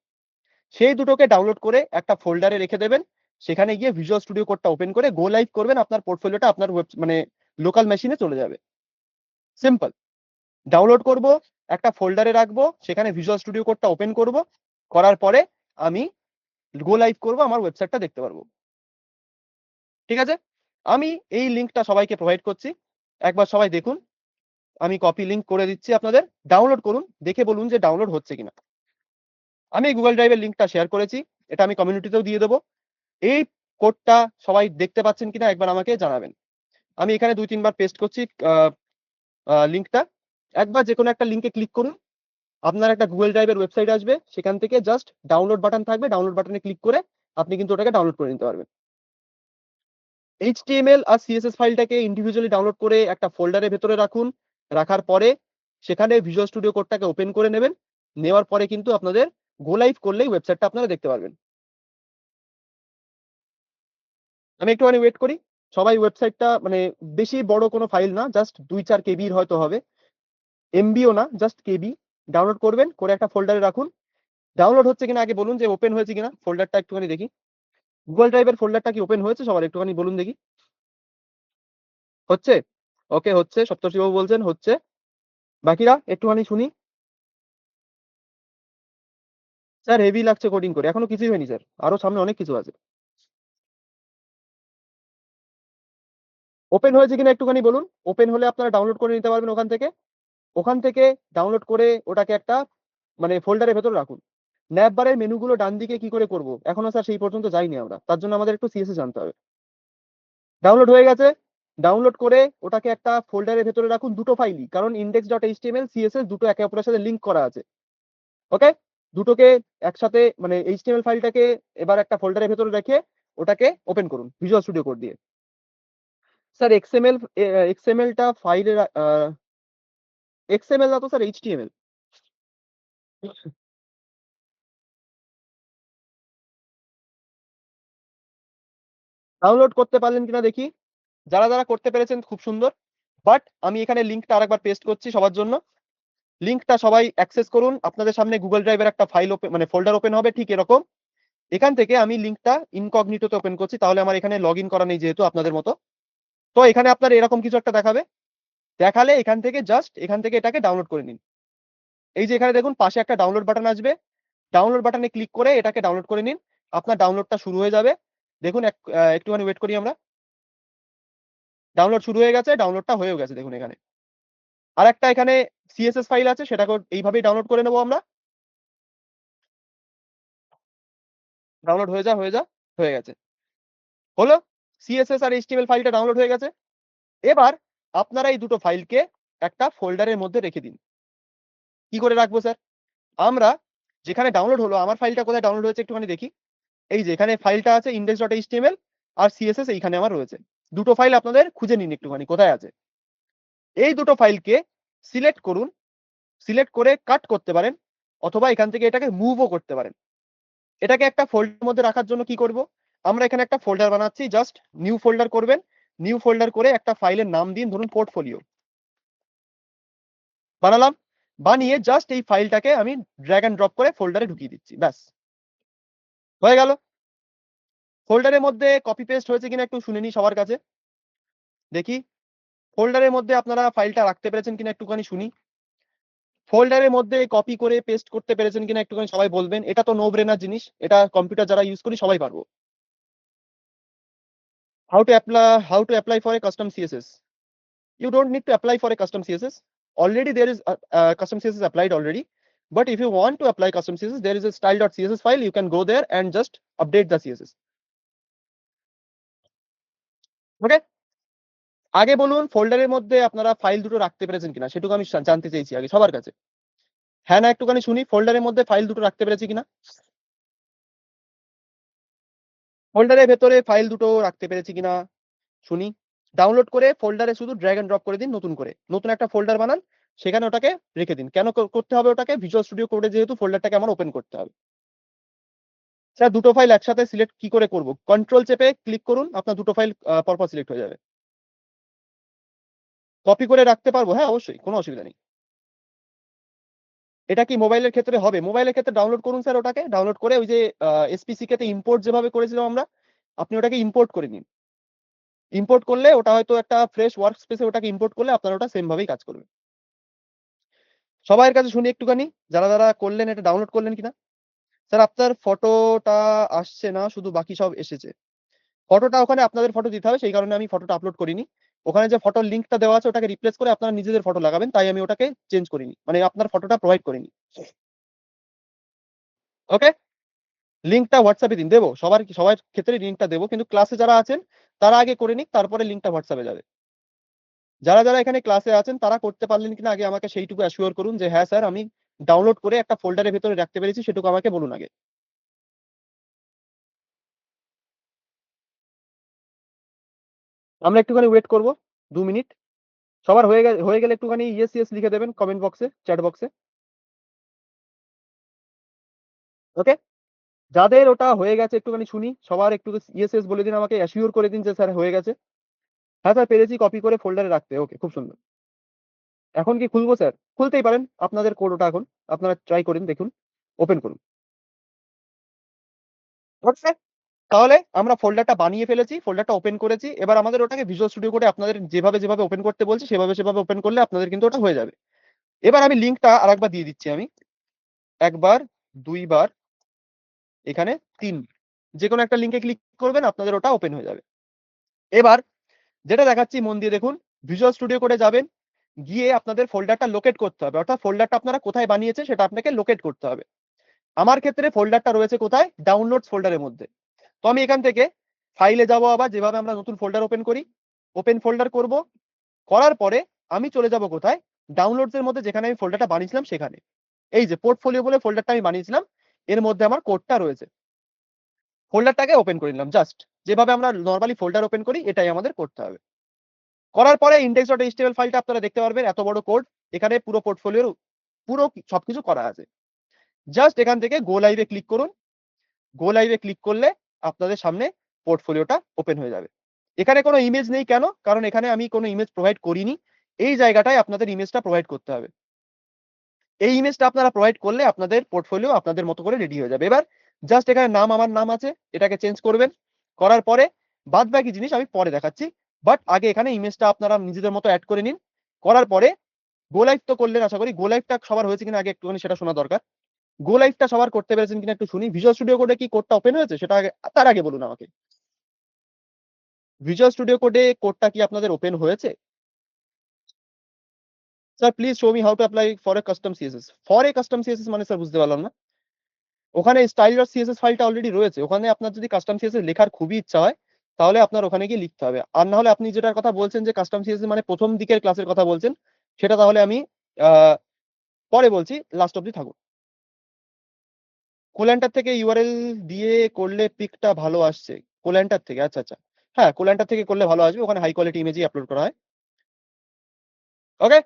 সেই দুটোকে ডাউনলোড করে একটা ফোল্ডারে রেখে দেবেন। সেখানে গিয়ে ভিজুয়াল স্টুডিও কোডটা ওপেন করে গো লাইভ করবেন। আপনার পোর্টফোলিওটা আপনার মানে লোকাল মেশিনে চলে যাবে। সিম্পল। ডাউনলোড করব, একটা ফোল্ডারে রাখবো, সেখানে ভিজুয়াল স্টুডিও কোডটা ওপেন করব। করার পরে আমি গো লাইভ করব, আমার ওয়েবসাইটটা দেখতে পারবো। ঠিক আছে? আমি এই লিংকটা সবাইকে প্রোভাইড করছি। একবার সবাই দেখুন। আমি কপি লিংক করে দিচ্ছি আপনাদের। ডাউনলোড করুন। দেখে বলুন যে ডাউনলোড হচ্ছে কিনা। আমি Google ড্রাইভের লিংকটা শেয়ার করেছি। এটা আমি কমিউনিটিতেও দিয়ে দেব। এই কোডটা সবাই দেখতে পাচ্ছেন কিনা একবার আমাকে জানাবেন। আমি এখানে ২-৩ বার পেস্ট করছি আ আ লিংকটা। একবার যেকোনো একটা লিংকে ক্লিক করুন। আপনার একটা Google ড্রাইভের ওয়েবসাইট আসবে। সেখান থেকে জাস্ট ডাউনলোড বাটন থাকবে। ডাউনলোড বাটনে ক্লিক করে আপনি কিন্তু ওটাকে ডাউনলোড করে নিতে পারবেন। HTML আর CSS ফাইলটাকে ইন্ডিভিজুয়ালি ডাউনলোড করে একটা ফোল্ডারের ভেতরে রাখুন। রাখার পরে সেখানে ভিজুয়াল স্টুডিও কোডটাকে ওপেন করে নেবেন। নেওয়ার পরে কিন্তু আপনাদের গো লাইভ করলেই ওয়েবসাইটটা আপনারা দেখতে পারবেন। আমি একটুখানি ওয়েট করি। সবাই ওয়েবসাইটটা মানে বেশি বড় কোনো ফাইল না, জাস্ট ২-৪ কেবির হয়তো হবে। এমবিও না, জাস্ট কেবি। ডাউনলোড করবেন, করে একটা ফোল্ডারে রাখুন। ডাউনলোড হচ্ছে কিনা আগে বলুন যে ওপেন হয়েছে কিনা? ফোল্ডারটা একটুখানি দেখি। Google ড্রাইভের ফোল্ডারটা কি ওপেন হয়েছে সবার? একটুখানি বলুন দেখি। হচ্ছে? ওকে হচ্ছে। সপ্তর্ষিবাবু বলছেন হচ্ছে। বাকিরা একটুখানি শুনি। স্যার হেভি লাগছে কোডিং করে। এখনো কিছুই হয়নি স্যার। আরো সামনে অনেক কিছু আছে। ওপেন হয়েছে কিনা একটুখানি বলুন। ওপেন হলে আপনারা ডাউনলোড করে নিতে পারবেন ওখান থেকে। ওখান থেকে ডাউনলোড করে ওটাকে একটা মানে ফোল্ডারের ভেতরে রাখুন। ন্যাপ বারের মেনুগুলো ডান দিকে কি করে করব? এখনো স্যার সেই পর্যন্ত যাইনি আমরা। তার জন্য আমাদের একটু CSS জানতে হবে। ডাউনলোড হয়ে গেছে। ডাউনলোড করে ওটাকে একটা ফোল্ডারের ভেতরে রাখুন দুটো ফাইলই। কারণ index.html, CSS দুটো একে অপরের সাথে লিংক করা আছে। ওকে? দুটোকে একসাথে মানে HTML ফাইলটাকে এবার একটা ফোল্ডারের ভেতরে রেখে ওটাকে ওপেন করুন ভিজুয়াল স্টুডিও কোড দিয়ে। স্যার XML টা ফাইলের XML না তো স্যার HTML। ডাউনলোড করতে পারলেন কিনা দেখি। যারা করতে পেরেছেন খুব সুন্দর। বাট আমি এখানে লিংকটা আরেকবার পেস্ট করছি সবার জন্য। লিঙ্কটা সবাই অ্যাক্সেস করুন। আপনাদের সামনে গুগল ড্রাইভের একটা ফাইল মানে ফোল্ডার ওপেন হবে ঠিক এরকম। এখান থেকে আমি লিঙ্কটা ইনকগনিটোতে ওপেন করছি, তাহলে আমার এখানে লগইন করা নেই যেহেতু আপনাদের মতো। তো এখানে আপনার এরকম কিছু একটা দেখাবে। দেখালে এখান থেকে জাস্ট এখান থেকে এটাকে ডাউনলোড করে নিন। এই যে এখানে দেখুন পাশে একটা ডাউনলোড বাটন আসবে। ডাউনলোড বাটনে ক্লিক করে এটাকে ডাউনলোড করে নিন। আপনার ডাউনলোডটা শুরু হয়ে যাবে। দেখুন একটুখানি ওয়েট করি আমরা। ডাউনলোড শুরু হয়ে গেছে, ডাউনলোডটা হয়েও গেছে দেখুন এখানে। আরেকটা এখানে সিএসএস ফাইল আছে, সেটাকেও এইভাবেই ডাউনলোড করে নেব আমরা। ডাউনলোড হয়ে গেছে। হলো? সিএসএস আর এইচটিএমএল ফাইলটা ডাউনলোড হয়ে গেছে। এবার আপনারা এই দুটো ফাইলকে একটা ফোল্ডারের মধ্যে রেখে দিন। কি করে রাখবো স্যার? আমরা যেখানে ডাউনলোড হলো, আমার ফাইলটা কোথায় ডাউনলোড হয়েছে একটুখানি দেখি। এই যে এখানে ফাইলটা আছে index.html আর সিএসএস এইখানে আমার রয়েছে। দুটো ফাইল আপনাদের খুঁজে নিন একটুখানি কোথায় আছে। এই দুটো ফাইলকে সিলেক্ট করুন। সিলেক্ট করে কাট করতে পারেন অথবা এখান থেকে এটাকে মুভও করতে পারেন। এটাকে একটা ফোল্ডারের মধ্যে রাখার জন্য কি করব? আমরা এখানে একটা ফোল্ডার বানাচ্ছি, জাস্ট নিউ ফোল্ডার করবেন। নিউ ফোল্ডার করে একটা ফাইলের নাম দিন, ধরুন পোর্টফোলিও। বানালাম। বানিয়ে জাস্ট এই ফাইলটাকে আমি ড্র্যাগ এন্ড ড্রপ করে ফোল্ডারে ঢুকিয়ে দিচ্ছি। ব্যাস হয়ে গেল। ফোল্ডারের মধ্যে কপি পেস্ট হয়েছে কিনা একটু শুনে নিই সবার কাছে। দেখি ফোল্ডারের মধ্যে আপনারা ফাইলটা রাখতে পেরেছেন কিনা একটুখানি শুনি। ফোল্ডারের মধ্যে কপি করে পেস্ট করতে পেরেছেন কিনা একটুখানি সবাই বলবেন। এটা তো নো ব্রেনার জিনিস। এটা কম্পিউটার যারা ইউজ করি সবাই পারবো। How to apply for a custom CSS? You don't need to apply for a custom CSS. Already there is a custom CSS applied already. But if you want to apply custom CSS, there is a style.css file. You can go there and just update the CSS. Okay? আগে বলুন ফোল্ডারের মধ্যে আপনারা ফাইল দুটো রাখতে পেরেছেন কিনা সেটুকু আমি জানতে চাইছি আগে সবার কাছে। হ্যাঁ না একটুখানি শুনি, ফোল্ডারের মধ্যে ফাইল দুটো রাখতে পেরেছি কিনা। ফোল্ডারের ভেতরে ফাইল দুটো রাখতে পেরেছি কিনা শুনি। ডাউনলোড করে ফোল্ডারে শুধু ড্র্যাগ এন্ড ড্রপ করে দিন নতুন করে। নতুন একটা ফোল্ডার বানান, সেখানে ওটাকে রেখে দিন। কেন করতে হবে ওটাকে? ভিজুয়াল স্টুডিও কোডে যেহেতু ফোল্ডারটাকে আমার ওপেন করতে হবে। স্যার দুটো ফাইল একসাথে সিলেক্ট কি করে করব? কন্ট্রোল চেপে ক্লিক করুন, আপনার দুটো ফাইল পরপর সিলেক্ট হয়ে যাবে। কপি করে রাখতে পারবো? হ্যাঁ অবশ্যই, কোনো অসুবিধা নেই। এটা কি মোবাইলের ক্ষেত্রে হবে? মোবাইলের ক্ষেত্রে ডাউনলোড করুন স্যার ওটাকে। ডাউনলোড করে ওই যে এসপিসিকে তে ইম্পোর্ট যেভাবে করেছিলাম আমরা, আপনি ওটাকে ইম্পোর্ট করে নিন। ইম্পোর্ট করলে ওটা হয়তো একটা ফ্রেশ ওয়ার্ক স্পেসে ওটাকে ইম্পোর্ট করলে আপনার ওটা সেম ভাবেই কাজ করবে। সবার কাছে শুনি একটুখানি, যারা করলেন এটা ডাউনলোড করলেন কিনা। স্যার আপনার ফটোটা আসছে না, শুধু বাকি সব এসেছে। ফটোটা ওখানে আপনাদের ফটো দিতে হবে, সেই কারণে আমি ফটোটা আপলোড করিনি। ওখানে যে ফটোর লিঙ্কটা দেওয়া আছে ওটাকে রিপ্লেস করে আপনারা নিজেদের ফটো লাগাবেন, তাই আমি ওটাকে চেঞ্জ করিনি। মানে আপনার ফটোটা প্রোভাইড করিনি। ওকে? লিঙ্কটা হোয়াটসঅ্যাপে দিন। দেবো। সবার ক্ষেত্রেই লিঙ্কটা দেবো। কিন্তু ক্লাসে যারা আছেন তারা আগে করে নিক, তারপরে লিঙ্কটা হোয়াটসঅ্যাপে যাবে। যারা এখানে ক্লাসে আছেন তারা করতে পারলেন কিনা আগে আমাকে সেইটুকু অ্যাসিওর করুন যে হ্যাঁ স্যার আমি ডাউনলোড করে একটা ফোল্ডারের ভেতরে রাখতে পেরেছি, সেটুকু আমাকে বলুন আগে। আমরা একটুখানি ওয়েট করব ২ মিনিট। সবার হয়ে গেলে একটুখানি ইয়েস, ইয়েস লিখে দেবেন কমেন্ট বক্সে, চ্যাট বক্সে। ওকে? যাদের ওটা হয়ে গেছে একটুখানি শুনি। সবার একটু ইয়েস, ইয়েস বলে দিন আমাকে, অ্যাসিওর করে দিন যে স্যার হয়ে গেছে। হ্যাঁ স্যার পেরেছি কপি করে ফোল্ডারে রাখতে। ওকে খুব সুন্দর। এখন কি খুলবো স্যার? খুলতেই পারেন। আপনাদের কোড ওটা এখন। আপনারা ট্রাই করুন দেখুন। ওপেন করুন। ওকে? তাহলে আমরা ফোল্ডারটা বানিয়ে ফেলেছি, ফোল্ডারটা ওপেন করেছি। এবার আমাদের ওটাকে ভিজুয়াল স্টুডিও কোডে আপনাদের যেভাবে ওপেন করতে বলছি সেভাবে ওপেন করলে আপনাদের কিন্তু ওটা হয়ে যাবে। এবার আমি লিঙ্কটা আরেকবার দিয়ে দিচ্ছি আমি। ১ বার, ২ বার, এখানে ৩। যেকোনো একটা লিঙ্কে ক্লিক করবেন আপনাদের ওটা ওপেন হয়ে যাবে। এবার যেটা দেখাচ্ছি মন দিয়ে দেখুন। ভিজুয়াল স্টুডিও কোডে যাবেন। গিয়ে আপনাদের ফোল্ডারটা লোকেট করতে হবে। অর্থাৎ ফোল্ডারটা আপনারা কোথায় বানিয়েছেন সেটা আপনাকে লোকেট করতে হবে। আমার ক্ষেত্রে ফোল্ডারটা রয়েছে কোথায়? ডাউনলোডস ফোল্ডারের মধ্যে। তো আমি এখান থেকে ফাইলে যাবো, আবার যেভাবে আমরা নতুন ফোল্ডার ওপেন করি। ওপেন ফোল্ডার করব। করার পরে আমি চলে যাব কোথায়? ডাউনলোডস এর মধ্যে যেখানে আমি ফোল্ডারটা বানিয়েছিলাম সেখানে। এই যে পোর্টফোলিও বলে ফোল্ডারটা আমি বানিয়েছিলাম, এর মধ্যে আমার কোডটা রয়েছে। ফোল্ডারটাকে ওপেন করে নিলাম জাস্ট। যেভাবে আমরা নরমালি ফোল্ডার ওপেন করি এটাই আমাদের করতে হবে। করার পরে index.html ফাইলটা আপনারা দেখতে পারবেন, এত বড় কোড। এখানে পুরো পোর্টফোলিওর পুরো সবকিছু করা আছে। জাস্ট এখান থেকে গো লাইভ এ ক্লিক করুন। গো লাইভ এ ক্লিক করলে আপনাদের সামনে পোর্টফোলিওটা ওপেন হয়ে যাবে। এখানে কোনো ইমেজ নেই কেন? কারণ এখানে আমি কোনো ইমেজ প্রোভাইড করিনি। এই জায়গাটায় আপনাদের ইমেজটা প্রোভাইড করতে হবে। এই ইমেজটা আপনারা প্রোভাইড করলে আপনাদের পোর্টফোলিও আপনাদের মতো করে রেডি হয়ে যাবে। এবার জাস্ট এখানে আমার নাম আছে, এটাকে চেঞ্জ করবেন। করার পরে বাদবাকি জিনিস আমি পরে দেখাচ্ছি। বাট আগে এখানে ইমেজটা আপনারা নিজেদের মতো এড করে নিন। করার পরে গো লাইভ তো করলেন আশা করি। গো লাইভটা সবার হয়েছে কিনা আগে একটুখানি সেটা শোনা দরকার। গো লাইভটা সবার করতে পেরেছেন কিনা একটু শুনি। ভিজুয়াল স্টুডিও কোডে কি কোডটা ওপেন হয়েছে সেটা আগে, তার আগে বলুন আমাকে। ভিজুয়াল স্টুডিও কোডে কোডটা কি আপনাদের ওপেন হয়েছে? Sir please show me how to apply for a custom CSS. For a custom CSS মানে স্যার বুঝতে পারলাম না। ওখানে style.css ফাইলটা অলরেডি রয়েছে। ওখানে আপনার যদি কাস্টম সিএসএস লেখার খুবই ইচ্ছা হয়, তাহলে আপনার ওখানে গিয়ে লিখতে হবে। আর না হলে আপনি যেটার কথা বলছেন যে কাস্টম সিএসএস মানে ১ম দিকের ক্লাসের কথা বলছেন, সেটা তাহলে আমি আ পরে বলছি, লাস্ট অব্দি থাকুন। কোল্যান্ডার থেকে ইউআরএল দিয়ে করলে পিকটা ভালো আসছে। কোল্যান্ডার থেকে আচ্ছা, আচ্ছা। হ্যাঁ, কোল্যান্ডার থেকে করলে ভালো আসবে। ওখানে হাই কোয়ালিটি ইমেজই আপলোড করা হয়। ওকে?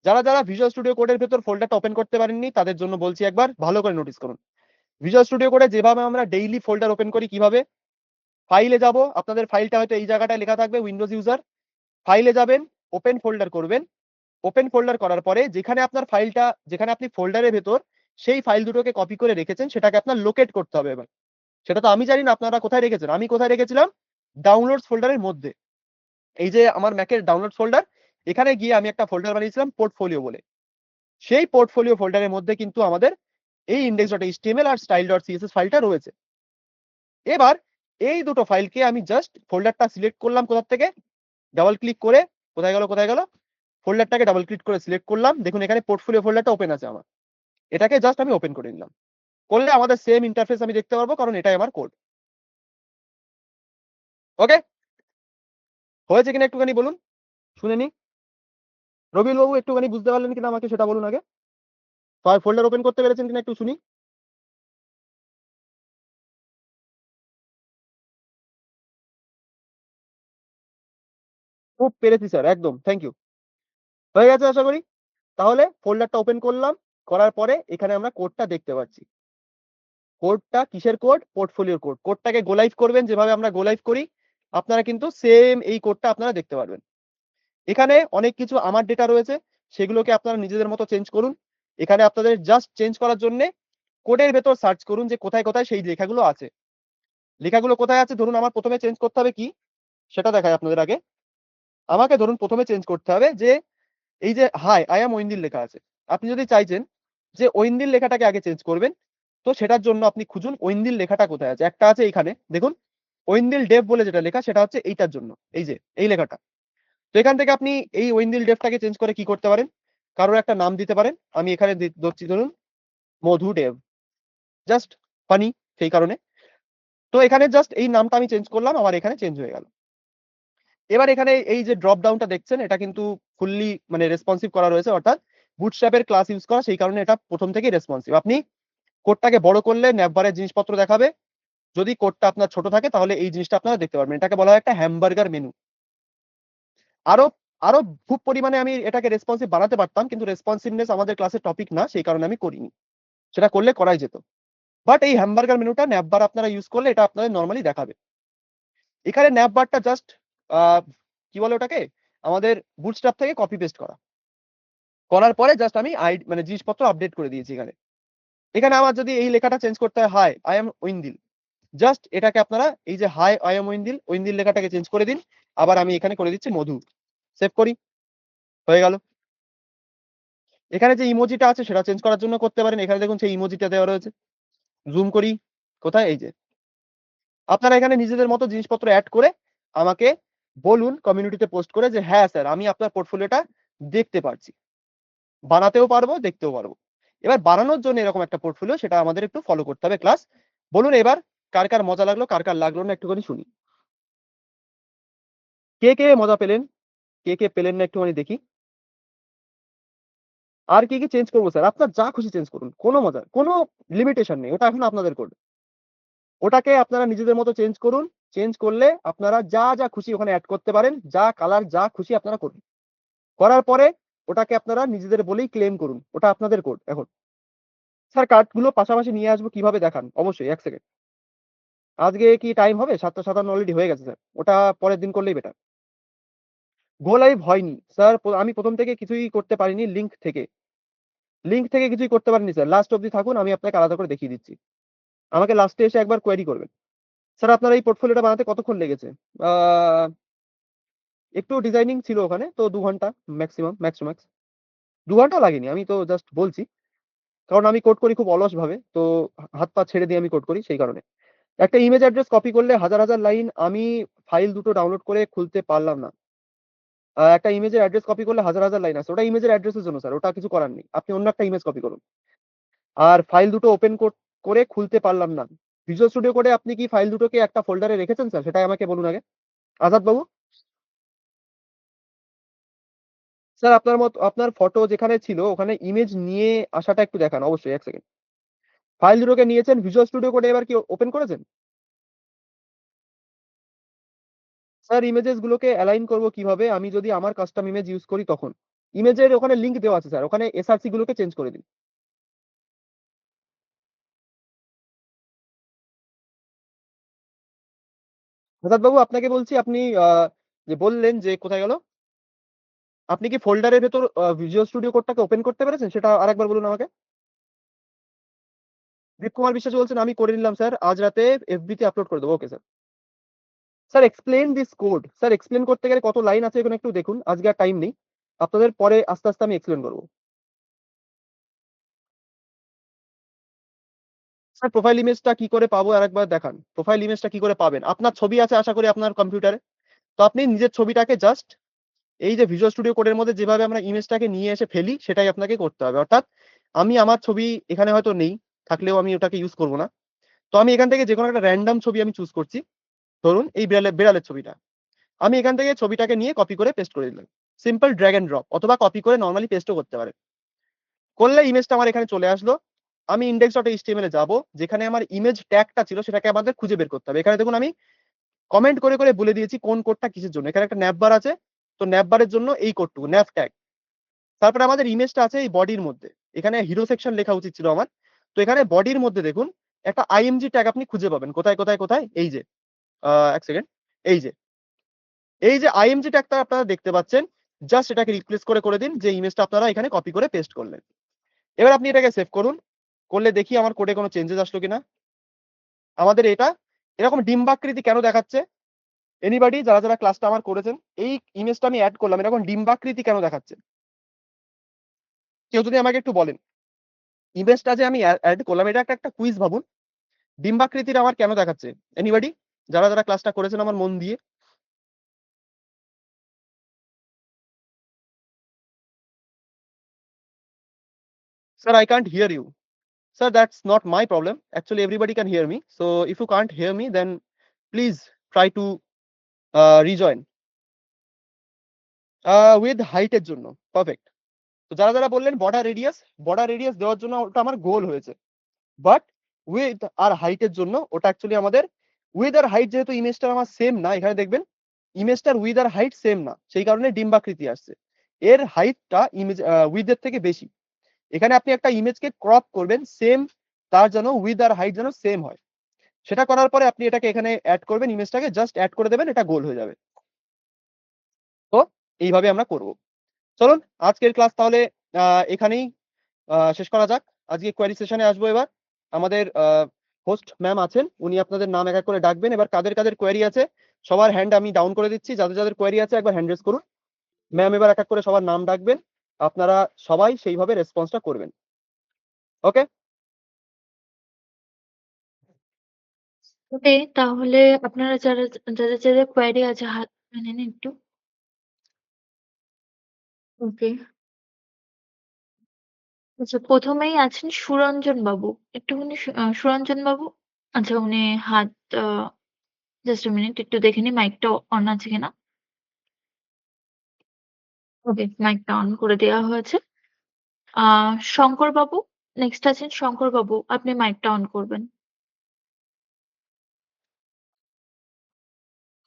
যারা ভিজুয়াল স্টুডিও কোডের ভেতর ফোল্ডারটা ওপেন করতে পারেননি, তাদের জন্য বলছি একবার ভালো করে নোটিস করুন। ভিজুয়াল স্টুডিও কোডে যেভাবে আমরা ডেইলি ফোল্ডার ওপেন করি কিভাবে? ফাইলে যাবো, আপনাদের ফাইলটা হয়তো এই জায়গাটায় লেখা থাকবে উইন্ডোজ ইউজার। ফাইলে যাবেন, ওপেন ফোল্ডার করবেন। ওপেন ফোল্ডার করার পরে যেখানে আপনার ফাইলটা, যেখানে আপনি ফোল্ডারের ভেতর সেই ফাইল দুটোকে কপি করে রেখেছেন সেটাকে আপনার লোকেট করতে হবে এবার। সেটা তো আমি জানি না আপনারা কোথায় রেখেছেন। আমি কোথায় রেখেছিলাম? ডাউনলোডস ফোল্ডারের মধ্যে। এই যে আমার ম্যাকের ডাউনলোড ফোল্ডার, এখানে গিয়ে আমি একটা ফোল্ডার বানিয়েছিলাম পোর্টফোলিও বলে। সেই পোর্টফোলিও ফোল্ডারের মধ্যে কিন্তু আমাদের এই index.html আর style.css ফাইলটা রয়েছে। এবার এই দুটো ফাইলকে আমি জাস্ট ফোল্ডারটা সিলেক্ট করলাম কোথা থেকে? ডাবল ক্লিক করে কোথায় গেল, কোথায় গেল? ফোল্ডারটাকে ডাবল ক্লিক করে সিলেক্ট করলাম। দেখুন এখানে পোর্টফোলিও ফোল্ডারটা ওপেন আছে আমার। এটাকে জাস্ট আমি ওপেন করে নিলাম। করলে আমাদের সেম ইন্টারফেস আমি দেখতে পারবো কারণ এটাই আমার কোড। ওকে? হয়েছে কিনা একটুখানি বলুন? শুনে নিই। রবিউল বাবু একটুখানি বুঝতে পারলেন কিনা আমাকে সেটা বলুন আগে। ফোল্ডার ওপেন করতে পেরেছেন কিনা একটু শুনি? খুব পেরেছি স্যার, একদম। Thank you. হয়ে গেছে আশা করি। তাহলে ফোল্ডারটা ওপেন করলাম। করার পরে এখানে আমরা কোডটা দেখতে পাচ্ছি। কোডটা কিসের কোড? পোর্টফোলিওর কোড। কোডটাকে গো লাইভ করবেন যেভাবে আমরা গো লাইভ করি। আপনারা কিন্তু সেম এই কোডটা আপনারা দেখতে পারবেন। এখানে অনেক কিছু আমার ডেটা রয়েছে। সেগুলোকে আপনারা নিজেদের মতো চেঞ্জ করুন। এখানে আপনাদের জাস্ট চেঞ্জ করার জন্যে কোডের ভেতর সার্চ করুন যে কোথায়, কোথায় সেই লেখাগুলো আছে। লেখাগুলো কোথায় আছে ধরুন আমার ১ম এ চেঞ্জ করতে হবে কি? সেটা দেখাই আপনাদের আগে। আমাকে ধরুন ১ম এ চেঞ্জ করতে হবে যে এই যে হাই আই এম ঐন্দ্রিল লেখা আছে। আপনি যদি চাইছেন যে ঐন্দ্রিল লেখাটাকে আগে চেঞ্জ করবেন, তো সেটার জন্য আপনি খুঁজুন ঐন্দ্রিল লেখাটা কোথায় আছে। একটা আছে এইখানে দেখুন। ঐন্দ্রিল ডেভ বলে যেটা লেখা সেটা হচ্ছে এইটার জন্য। এই যে এই লেখাটা। তো এখান থেকে আপনি এই ঐন্দ্রিল ডেভটাকে চেঞ্জ করে কি করতে পারেন? কারোর একটা নাম দিতে পারেন। আমি এখানে ধরছি ধরুন মধু ডেভ। জাস্ট ফানি সেই কারণে। তো এখানে জাস্ট এই নামটা আমি চেঞ্জ করলাম। আমার এখানে চেঞ্জ হয়ে গেল। এবার এখানে এই যে ড্রপ ডাউনটা দেখছেন এটা কিন্তু ফুললি মানে রেসপন্সিভ করা রয়েছে অর্থাৎ বুটস্ট্র্যাপ এর ক্লাস ইউজ করা সেই কারণে এটা ১ম থেকেই রেসপন্সিভ। আপনি কোডটাকে বড় করলে ন্যাভবারের জিনিসপত্র দেখাবে। যদি কোডটা আপনার ছোট থাকে তাহলে এই জিনিসটা আপনারা দেখতে পারবেন। এটাকে বলা হয় একটা হ্যামবার্গার মেনু। আরো আরো খুব পরিমাণে আমি এটাকে রেসপন্সিভ বানাতে পারতাম কিন্তু রেসপন্সিভনেস আমাদের ক্লাসের টপিক না সেই কারণে আমি করিনি। সেটা করলে করাই যেত। বাট এই হ্যামবার্গার মেনুটা ন্যাভবার আপনারা ইউজ করলে এটা আপনাদের নরমালি দেখাবে। এখানে ন্যাভবারটা জাস্ট আ কি বলে ওটাকে? আমাদের বুটস্ট্র্যাপ থেকে কপি পেস্ট করা। করার পরে জাস্ট আমি মানে জিনিসপত্র আপডেট করে দিয়েছি এখানে। এখানে আমার যদি এই লেখাটা চেঞ্জ করতে হয়, হাই আই এম ঐন্দ্রিল। জাস্ট এটাকে আপনারা এই যে হাই আই এম ঐন্দ্রিল, ঐন্দ্রিল লেখাটাকে চেঞ্জ করে দিন। আবার আমি এখানে করে দিচ্ছি মধু। সেভ করি। হয়ে গেল। এখানে যে ইমোজিটা আছে সেটা চেঞ্জ করার জন্য করতে পারেন। এখানে দেখুন সেই ইমোজিটা দেওয়া রয়েছে। জুম করি। কোথায়? এই যে। আপনারা এখানে নিজেদের মতো জিনিসপত্র এড করে আমাকে বলুন কমিউনিটিতে পোস্ট করে যে, "হ্যাঁ স্যার আমি আপনার পোর্টফোলিওটা দেখতে পারছি।" বানাতেও পারবো, দেখতেও পারবো। এবার বানানোর জন্য এরকম একটা পোর্টফোলিও সেটা আমাদের একটু ফলো করতে হবে ক্লাস। বলুন এবার কার মজা লাগলো, কার লাগলো না একটুখানি শুনি। কে মজা পেলেন? কে পেলেন না একটুখানি দেখি। আর কি চেঞ্জ করব স্যার? আপনার যা খুশি চেঞ্জ করুন। কোনো লিমিটেশন নেই। ওটা এখন আপনাদের কোড। ওটাকে আপনারা নিজেদের মতো চেঞ্জ করুন। চেঞ্জ করলে আপনারা যা খুশি ওখানে এড করতে পারেন। যা কালার যা খুশি আপনারা করুন। করার পরে ওটাকে আপনারা নিজেদের বলেই ক্লেম করুন। ওটা আপনাদের কোড এখন। স্যার কার্ডগুলো পাশাপাশি নিয়ে আসবো কিভাবে দেখান? অবশ্যই ১ সেকেন্ড। আজকে কি টাইম হবে? ৭:৫৭ অলরেডি হয়ে গেছে স্যার। ওটা পরের দিন করলেই বেটার। গো লাইভ হয়নি। স্যার আমি ১ম থেকে কিছুই করতে পারিনি লিঙ্ক থেকে। লিঙ্ক থেকে কিছুই করতে পারেননি স্যার, লাস্ট অবধি থাকুন, আমি আপনাকে আলাদা করে দেখিয়ে দিচ্ছি। আমাকে লাস্টে এসে একবার কোয়েরি করবেন। স্যার আপনার এই পোর্টফোলিওটা বানাতে কতক্ষণ লেগেছে? আহ, একটু ডিজাইনিং ছিল ওখানে, তো 2 ঘন্টা ম্যাক্সিমাম, ম্যাক্স টু ম্যাক্স। 2 ঘন্টা লাগেনি, আমি তো জাস্ট বলছি, কারণ আমি কোড করি খুব অলস ভাবে, তো হাত পা ছেড়ে দিয়ে আমি কোড করি, সেই কারণে। একটা ইমেজ অ্যাড্রেস কপি করলে হাজার হাজার লাইন, আমি ফাইল দুটো ডাউনলোড করে খুলতে পারলাম না। একটা ইমেজের অ্যাড্রেস কপি করলে হাজার হাজার লাইন আছে, ওটা ইমেজের অ্যাড্রেসের জন্য স্যার, ওটা কিছু করার নেই, আপনি অন্য একটা ইমেজ কপি করুন। আর ফাইল দুটো ওপেন করে খুলতে পারলাম না। ভিজুয়াল স্টুডিও কোডে আপনি কি ফাইল দুটোকে একটা ফোল্ডারে রেখেছেন স্যার, সেটাই আমাকে বলুন আগে, আজাদ বাবু। স্যার আপনার মত, আপনার ফটো যেখানে ছিল ওখানে ইমেজ নিয়ে আসাটা একটু দেখান অবশ্যই, 1 সেকেন্ড। ফাইল দুটোকে নিয়েছেন, ভিজুয়াল স্টুডিও কোডে এবার কি ওপেন করেছেন? স্যার ইমেজেস গুলোকে অ্যালাইন করবো কিভাবে, আমি যদি আমার কাস্টম ইমেজ ইউজ করি তখন? ইমেজের ওখানে লিংক দেওয়া আছে স্যার, ওখানে এসআরসি গুলোকে চেঞ্জ করে দিন। আজাদ বাবু আপনাকে বলছি, আপনি যে বললেন যে কোথায় গেল, আপনি কি ফোল্ডারের ভেতর ভিজুয়াল স্টুডিও কোডটাকে ওপেন করতে পেরেছেন, সেটা আরেকবার বলুন আমাকে। দীপ কুমার বিশ্বাস বলছেন, আমি করে নিলাম স্যার, আজ রাতে এফবি তে আপলোড করে দেবো। Okay sir. Sir explain this code, sir explain করতে গেলে কত লাইন আছে এখানে একটু দেখুন, আজকে আর টাইম নেই, আপনাদের পরে আস্তে আস্তে আমি এক্সপ্লেন করবো। স্যার প্রোফাইল ইমেজটা কি করে পাবো আরেকবার দেখান, প্রোফাইল ইমেজটা কি করে পাবেন? আপনার ছবি আছে আশা করি আপনার কম্পিউটারে, তো আপনি নিজের ছবিটাকে জাস্ট এই যে ভিজুয়াল স্টুডিও কোডের মধ্যে যেভাবে আমরা ইমেজটাকে নিয়ে এসে ফেলি, সেটাই আপনাকে করতে হবে। অর্থাৎ আমি আমার ছবি এখানে হয়তো নেই, থাকলেও আমি ওটাকে ইউজ করবো না, তো আমি এখান থেকে যে কোনো একটা র্যান্ডম ছবি আমি চুজ করছি, ধরুন এই বিড়ালের ছবিটা, আমি এখান থেকে ছবিটাকে নিয়ে কপি করে পেস্ট করে দিলাম। সিম্পল ড্র্যাগ এন্ড ড্রপ, অথবা কপি করে নর্মালি পেস্টও করতে পারেন। করলে ইমেজটা আমার এখানে চলে আসলো। আমি ইন্ডেক্স ডট এইচটিএমএল এ যাবো, যেখানে আমার ইমেজ ট্যাগটা ছিল সেটাকে আমাদের খুঁজে বের করতে হবে। এখানে দেখুন আমি কমেন্ট করে করে বলে দিয়েছি কোন কোডটা কিসের জন্য। এখানে একটা ন্যাপবার আছে, তো ন্যাপবারের জন্য এই কোডটুকু ন্যাপ ট্যাগ। তারপরে আমাদের ইমেজটা আছে এই বডির মধ্যে, এখানে হিরো সেকশন লেখা উচিত ছিল আমার, তো এখানে বডির মধ্যে দেখুন একটা আইএমজি ট্যাগ আপনি খুঁজে পাবেন, কোথায় কোথায় কোথায়, এই যে 1 সেকেন্ড, এই যে এই যে আইএমজি ট্যাগটা আপনারা দেখতে পাচ্ছেন, জাস্ট এটাকে রিপ্লেস করে করে দিন যে ইমেজটা আপনারা এখানে কপি করে পেস্ট করলেন। এবার আপনি এটাকে সেভ করুন, করলে দেখি আমার কোডে কোনো চেঞ্জেস আসলো কিনা। আমাদের এটা এরকম ডিম্বাকৃতি কেন দেখাচ্ছে? এনিবডি যারা যারা ক্লাসটা আমার করেছেন, এই ইমেজটা আমি অ্যাড করলাম, এরকম ডিম্বাকৃতি কেন দেখাচ্ছে? কেউ যদি আমাকে একটু বলেন, ইমেজটা যে আমি অ্যাড করলাম, এটা একটা একটা কুইজ ভাবুন, ডিম্বাকৃতির আমার কেন দেখাচ্ছে? এনিবডি যারা যারা ক্লাসটা করেছেন আমার মন দিয়ে। Sir I can't hear you. Sir, that's not my problem. Actually, everybody can hear me. So if you can't hear me, then please try to rejoin. With height এর জন্য পারফেক্ট। তো যারা যারা বললেন বর্ডার রেডিয়াস দেওয়ার জন্য ওটা আমার গোল হয়েছে, বাট উইথ আর হাইটের জন্য ওটা অ্যাকচুয়ালি আমাদের, উইথ আর হাইট যেহেতু ইমেজটা আমার সেম না, এখানে দেখবেন ইমেজটার উইথ আর হাইট সেম না, সেই কারণে ডিম্বাকৃতি আসছে। এর হাইটটা ইমেজ উইথের থেকে বেশি। এখানে আপনি একটা ইমেজকে ক্রপ করবেন সেম, তার যেন উইথ আর হাইট যেন সেম হয়, সেটা করার পরে আপনি এটাকে এখানে অ্যাড করবেন, ইমেজটাকে জাস্ট অ্যাড করে দেবেন, এটা গোল হয়ে যাবে। তো এইভাবে আমরা করব। চলুন আজকের ক্লাস তাহলে এখানেই শেষ করা যাক। আজকে কোয়েরি সেশনে আসবো এবার। আমাদের হোস্ট ম্যাম আছেন, উনি আপনাদের নাম এক এক করে ডাকবেন। এবার কাদের কাদের কোয়েরি আছে সবার হ্যান্ড আমি ডাউন করে দিচ্ছি, যাদের যাদের কোয়েরি আছে একবার হ্যান্ড রেজ করুন। ম্যাম এবার এক এক করে সবার নাম ডাকবেন, আপনারা সবাই সেইভাবে রেসপন্সটা করবেন। ওকে। ওকে, তাহলে আপনারা যারা যাদের যাদের কোয়েরি আছে হাত তুলে নিন একটু। ওকে, আচ্ছা প্রথমেই আছেন সুরঞ্জন বাবু। একটুখানি সুরঞ্জন বাবু, আচ্ছা উনি হাত, জাস্ট আ মিনিট একটু দেখে নিই মাইকটা অন আছে কিনা। ওকে, মাইকটা অন করে দেওয়া হয়েছে। শঙ্কর বাবু, নেক্সট আছেন শঙ্কর বাবু, আপনি মাইকটা অন করবেন।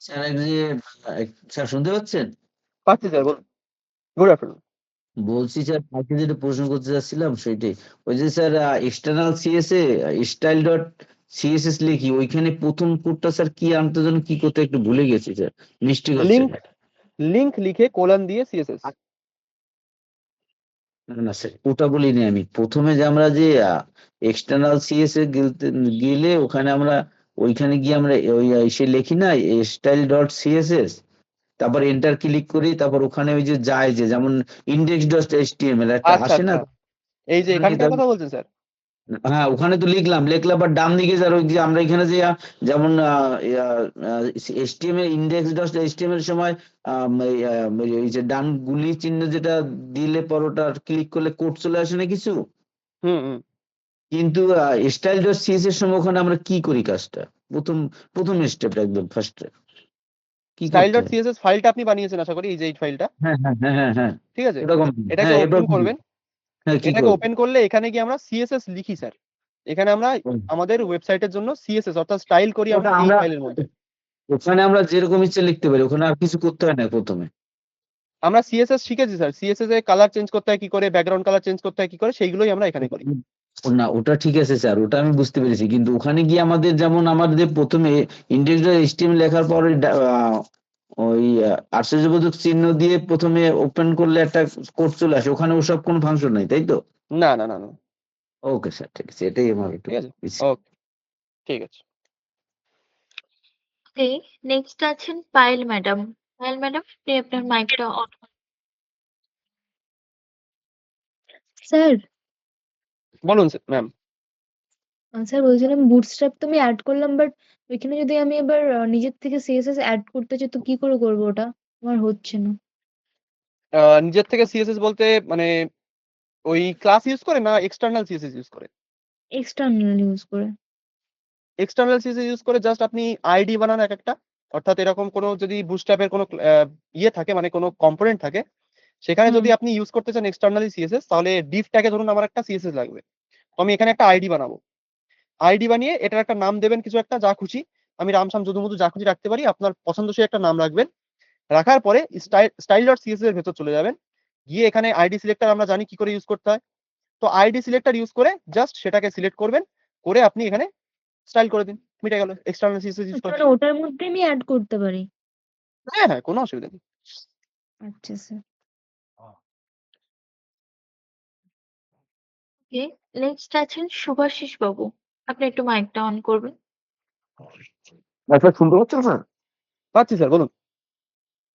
স্যার এই যে স্যার শুনতে পাচ্ছেন? পাচ্ছি স্যার, বলুন। Good afternoon. বলছি স্যার আপনাকে যেটা প্রশ্ন করতে চাচ্ছিলাম সেটাই, ওই যে sir external style dot CSS লিখি, ওইখানে প্রথম কোডটা স্যার কি আনতে যেন কি করতে একটু ভুলে গেছি স্যার, মিস্টেক হচ্ছে। লিংক লিখে কোলন দিয়ে সিএসএস। না না স্যার, ওটা বলিনি আমি। প্রথমে যে আমরা যে এক্সটার্নাল সিএস এ গেলে ওখানে আমরা ওইখানে গিয়ে আমরা ওই সে লিখি না স্টাইল ডট সিএসএস, তারপর এন্টার ক্লিক করি, তারপর ওখানে ওই যে যায় যে যেমন ইন্ডেক্স ডট এইচটিএমএল একটা আচ্ছা আসে না, আচ্ছা, এই যে ওখানে এখানকার কথা বলছেন স্যার? হ্যাঁ ওখানে তো লিখলাম পর ডান দিকে যার ওই যে আমরা এখানে যে যেমন এইচটিএমএল ইন্ডেক্স ডট এইচটিএমএল এর সময় এই যে ডান গুলি চিহ্ন যেটা দিলে পর ওটা ক্লিক করলে কোড চলে আসে না কিছু, হুম হুম। কিন্তু স্টাইল ডট সিএস এর সময় ওখানে আমরা কি করি কাজটা, প্রথম প্রথম স্টেপটা একদম ফার্স্টে কি স্টাইল করতে ডট হয়? সিএসএস ফাইলটা আপনি বানিয়েছেন আশা করি, এই যে এই ফাইলটা, হ্যাঁ হ্যাঁ হ্যাঁ হ্যাঁ হ্যাঁ, ঠিক আছে? ওটা কমপ্লিট, এটাকে হ্যাঁ এবার ওপেন করবেন। হ্যাঁ কি এটাকে করবো? ওপেন করলে এখানে গিয়ে আমরা সিএসএস লিখি স্যার। এখানে আমরা আমাদের ওয়েবসাইটের জন্য সিএসএস অর্থাৎ স্টাইল করি আমরা ওটা এই আমরা ফাইলের মধ্যে। ওখানে আমরা যেরকম ইচ্ছে লিখতে পারি, ওখানে আর কিছু করতে হয় না প্রথমে? আমরা সিএসএস শিখেছি স্যার, সিএসএস এ কালার চেঞ্জ করতে হয় কি করে, ব্যাকগ্রাউন্ড কালার চেঞ্জ করতে হয় কি করে, সেইগুলোই আমরা এখানে করি। না ওটা ঠিক আছে স্যার, ওটা আমি বুঝতে পেরেছি, কিন্তু ওখানে গিয়ে আমাদের যেমন আমাদের প্রথমে ইন্ডেক্স ডট এইচটিএমএল লেখার পর ওই আশ্চর্যবোধক চিহ্ন দিয়ে প্রথমে ওপেন করলে একটা কোড চলে আসে, ওখানে ওসব কোনো ফাংশন নাই তাই তো? না না না না। ওকে স্যার, ঠিক আছে, এটাই আমার একটু ঠিক আছে, ইচ্ছে। ওকে, ঠিক আছে। ওকে, নেক্সট আছেন পায়েল ম্যাডাম। পায়েল ম্যাডাম, আপনি আপনার মাইকটা অন। স্যার, বলুন ম্যাম। স্যার বলছিলাম বুটস্ট্র্যাপ তো আমি অ্যাড করলাম, বাট ওইখানে যদি আমি এবার নিজের থেকে সিএসএস অ্যাড করতে চাই তো কি করে করবো ওটা? আমার হচ্ছে না। নিজের থেকে সিএসএস বলতে মানে ওই ক্লাস ইউজ করে না এক্সটার্নাল সিএসএস ইউজ করে? এক্সটার্নাল ইউজ করে। এক্সটার্নাল সিএসএস ইউজ করে জাস্ট আপনি আইডি বানান এক একটা। অর্থাৎ এরকম কোনো যদি বুটস্ট্র্যাপের কোনো ইয়ে থাকে, মানে কোনো কম্পোনেন্ট থাকে, সেখানে হুম। যদি আপনি ইউজ করতে চান এক্সটার্নালি সিএসএস, তাহলে ডিভ ট্যাগে ধরুন আমার একটা সিএসএস লাগবে, তো আমি এখানে একটা আইডি বানাবো। আইডি বানিয়ে এটার একটা নাম দেবেন, কিছু একটা যা খুশি, আমি রামসাম যদুমধু যা খুশি রাখতে পারি, আপনার পছন্দসই একটা নাম রাখবেন। রাখার পরে স্টাইল ডট সিএসএস এর ভেতর চলে যাবেন, গিয়ে এখানে আইডি সিলেক্টর আমরা জানি কি করে ইউজ করতে হয়, তো আইডি সিলেক্টর ইউজ করে জাস্ট সেটাকে সিলেক্ট করবেন, করে আপনি এখানে স্টাইল করে দিন, মিটে গেল এক্সটার্নাল সিএসএস ইউজ আচ্ছা, করে। মানে ওটার মধ্যে আমি অ্যাড করতে পারি? হ্যাঁ হ্যাঁ, কোনো অসুবিধা নেই। আচ্ছা স্যার। ওকে, নেক্সট আছেন শুভাশিস বাবু। আপনি একটু মাইকটা অন করবেন। স্যার শুনতে পাচ্ছেন স্যার? পাচ্ছি স্যার, বলুন।